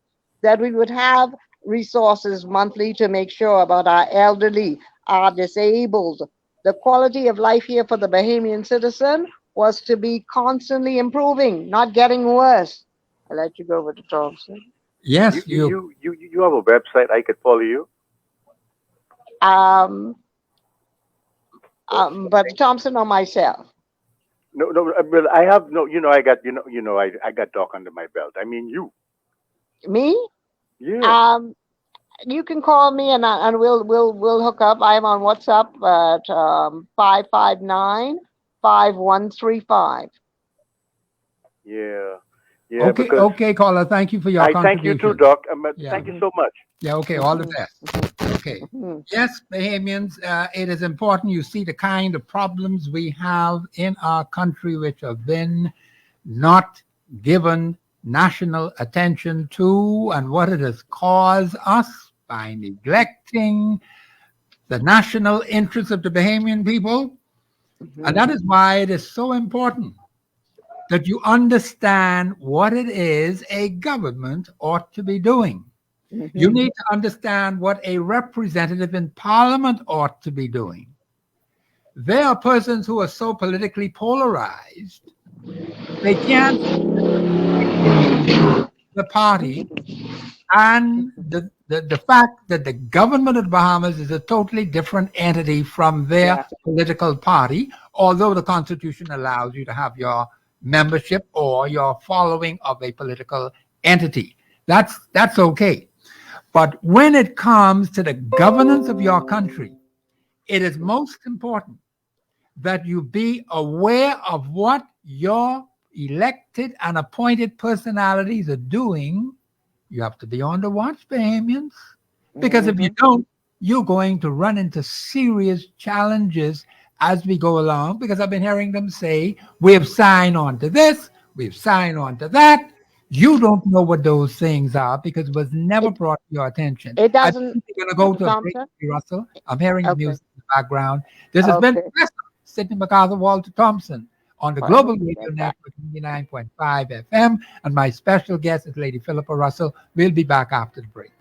that we would have resources monthly to make sure about our elderly, our disabled, the quality of life here for the Bahamian citizen was to be constantly improving, not getting worse. I'll let you go over to Thompson. Yes, you have a website I could follow you. But Thompson or myself. No, well, I have no. I got I got Doc under my belt. I mean you. Me? Yeah. You can call me and we'll hook up. I'm on WhatsApp at 559-5135. Yeah. Okay, okay, caller. Thank you for your contribution. Thank you too, Doc. Thank you so much. Yeah, okay, all the best. Okay. Yes, Bahamians, it is important you see the kind of problems we have in our country which have been not given national attention to, and what it has caused us by neglecting the national interests of the Bahamian people. And that is why it is so important that you understand what it is a government ought to be doing. You need to understand what a representative in parliament ought to be doing. There are persons who are so politically polarized, they can't the party and the fact that the government of the Bahamas is a totally different entity from their political party, although the Constitution allows you to have your membership or your following of a political entity. That's okay. But when it comes to the governance of your country, it is most important that you be aware of what your elected and appointed personalities are doing. You have to be on the watch, Bahamians, because if you don't, you're going to run into serious challenges as we go along, because I've been hearing them say, we've signed on to this, we've signed on to that. You don't know what those things are because it was never brought to your attention. It doesn't. You're going to go to a break, Russell. I'm hearing the music in the background. This has been Sidney MacArthur, Walter Thompson on the Global Radio Network 99.5 FM. And my special guest is Lady Philippa Russell. We'll be back after the break.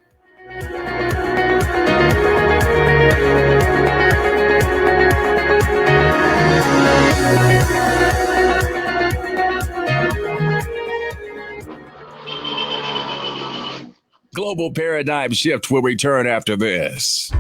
Global Paradigm Shift will return after this.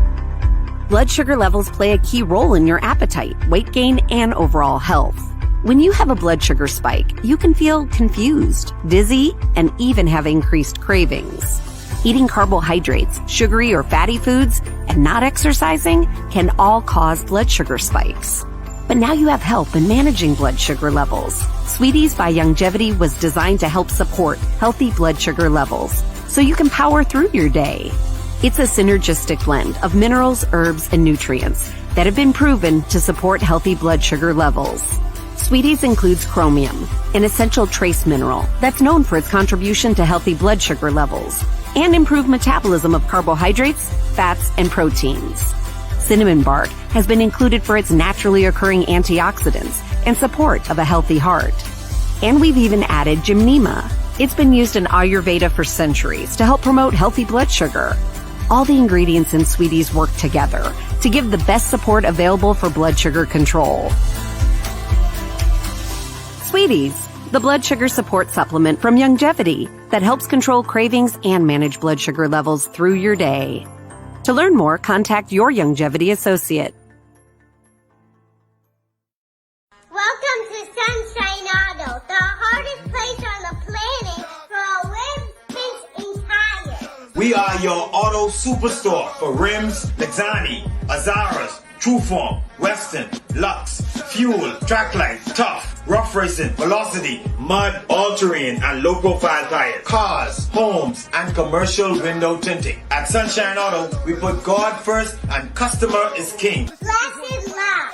Blood sugar levels play a key role in your appetite, weight gain, and overall health. When you have a blood sugar spike, you can feel confused, dizzy, and even have increased cravings. Eating carbohydrates, sugary or fatty foods, and not exercising can all cause blood sugar spikes. But now you have help in managing blood sugar levels. Sweeties by Youngevity was designed to help support healthy blood sugar levels, so you can power through your day. It's a synergistic blend of minerals, herbs, and nutrients that have been proven to support healthy blood sugar levels. Sweeties includes chromium, an essential trace mineral that's known for its contribution to healthy blood sugar levels and improved metabolism of carbohydrates, fats, and proteins. Cinnamon bark has been included for its naturally occurring antioxidants and support of a healthy heart. And we've even added gymnema. It's been used in Ayurveda for centuries to help promote healthy blood sugar. All the ingredients in Sweeties work together to give the best support available for blood sugar control. Sweeties, the blood sugar support supplement from Youngevity that helps control cravings and manage blood sugar levels through your day. To learn more, contact your Youngevity associate. Welcome to Sunshine Auto, the hardest place on the planet for a rims, pinch, and tires. We are your auto superstore for rims, Lexani, Azaras, Trueform, Western, Lux, Fuel, Track Life, Tough, Rough Racing, Velocity, Mud, All-Terrain, and low-profile tires, cars, homes, and commercial window tinting. At Sunshine Auto, we put God first and customer is king. Blessed love.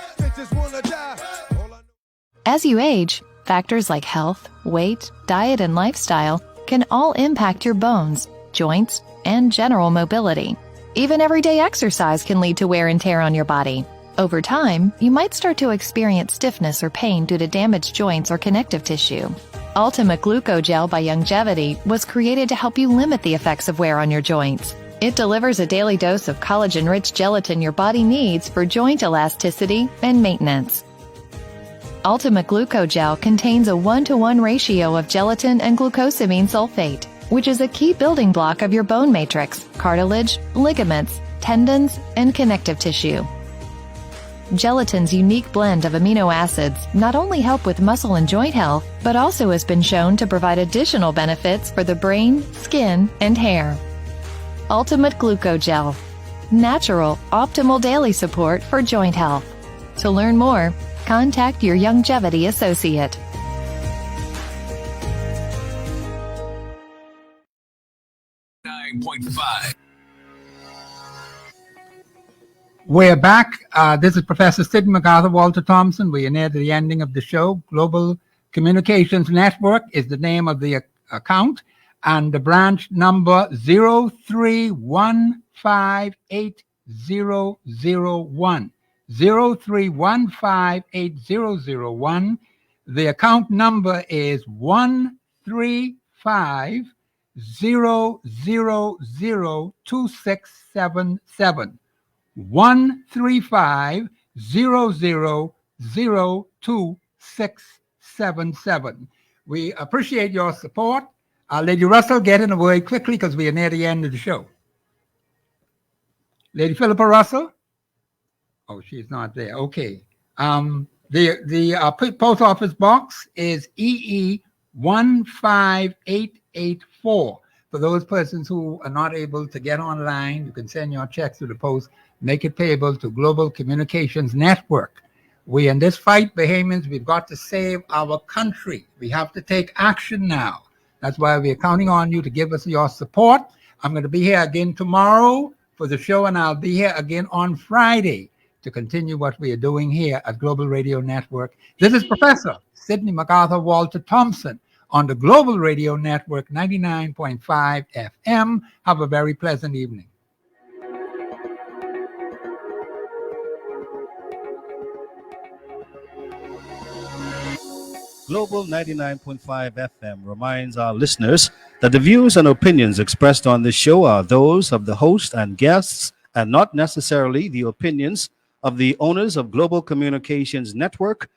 As you age, factors like health, weight, diet, and lifestyle can all impact your bones, joints, and general mobility. Even everyday exercise can lead to wear and tear on your body. Over time, you might start to experience stiffness or pain due to damaged joints or connective tissue. Ultimate Glucogel by Youngevity was created to help you limit the effects of wear on your joints. It delivers a daily dose of collagen-rich gelatin your body needs for joint elasticity and maintenance. Ultimate Glucogel contains a 1-to-1 ratio of gelatin and glucosamine sulfate, which is a key building block of your bone matrix, cartilage, ligaments, tendons, and connective tissue. Gelatin's unique blend of amino acids not only help with muscle and joint health, but also has been shown to provide additional benefits for the brain, skin, and hair. Ultimate Glucogel. Natural, optimal daily support for joint health. To learn more, contact your longevity associate. We're back. This is Professor Sidney MacArthur, Walter Thompson. We are near the ending of the show. Global Communications Network is the name of the account, and the branch number 031580001. 031580001. The account number is 135002677. 135002677. We appreciate your support. Lady Russell, get in the way quickly because we are near the end of the show. Lady Philippa Russell? Oh, she's not there. Okay. The post office box is EE 15884. For those persons who are not able to get online, you can send your checks to the post, make it payable to Global Communications Network. We, in this fight, Bahamians, we've got to save our country. We have to take action now. That's why we're counting on you to give us your support. I'm going to be here again tomorrow for the show, and I'll be here again on Friday to continue what we are doing here at Global Radio Network. This is Professor Sidney MacArthur Walter Thompson on the Global Radio Network 99.5 FM. Have a very pleasant evening. Global 99.5 FM reminds our listeners that the views and opinions expressed on this show are those of the host and guests and not necessarily the opinions of the owners of Global Communications Network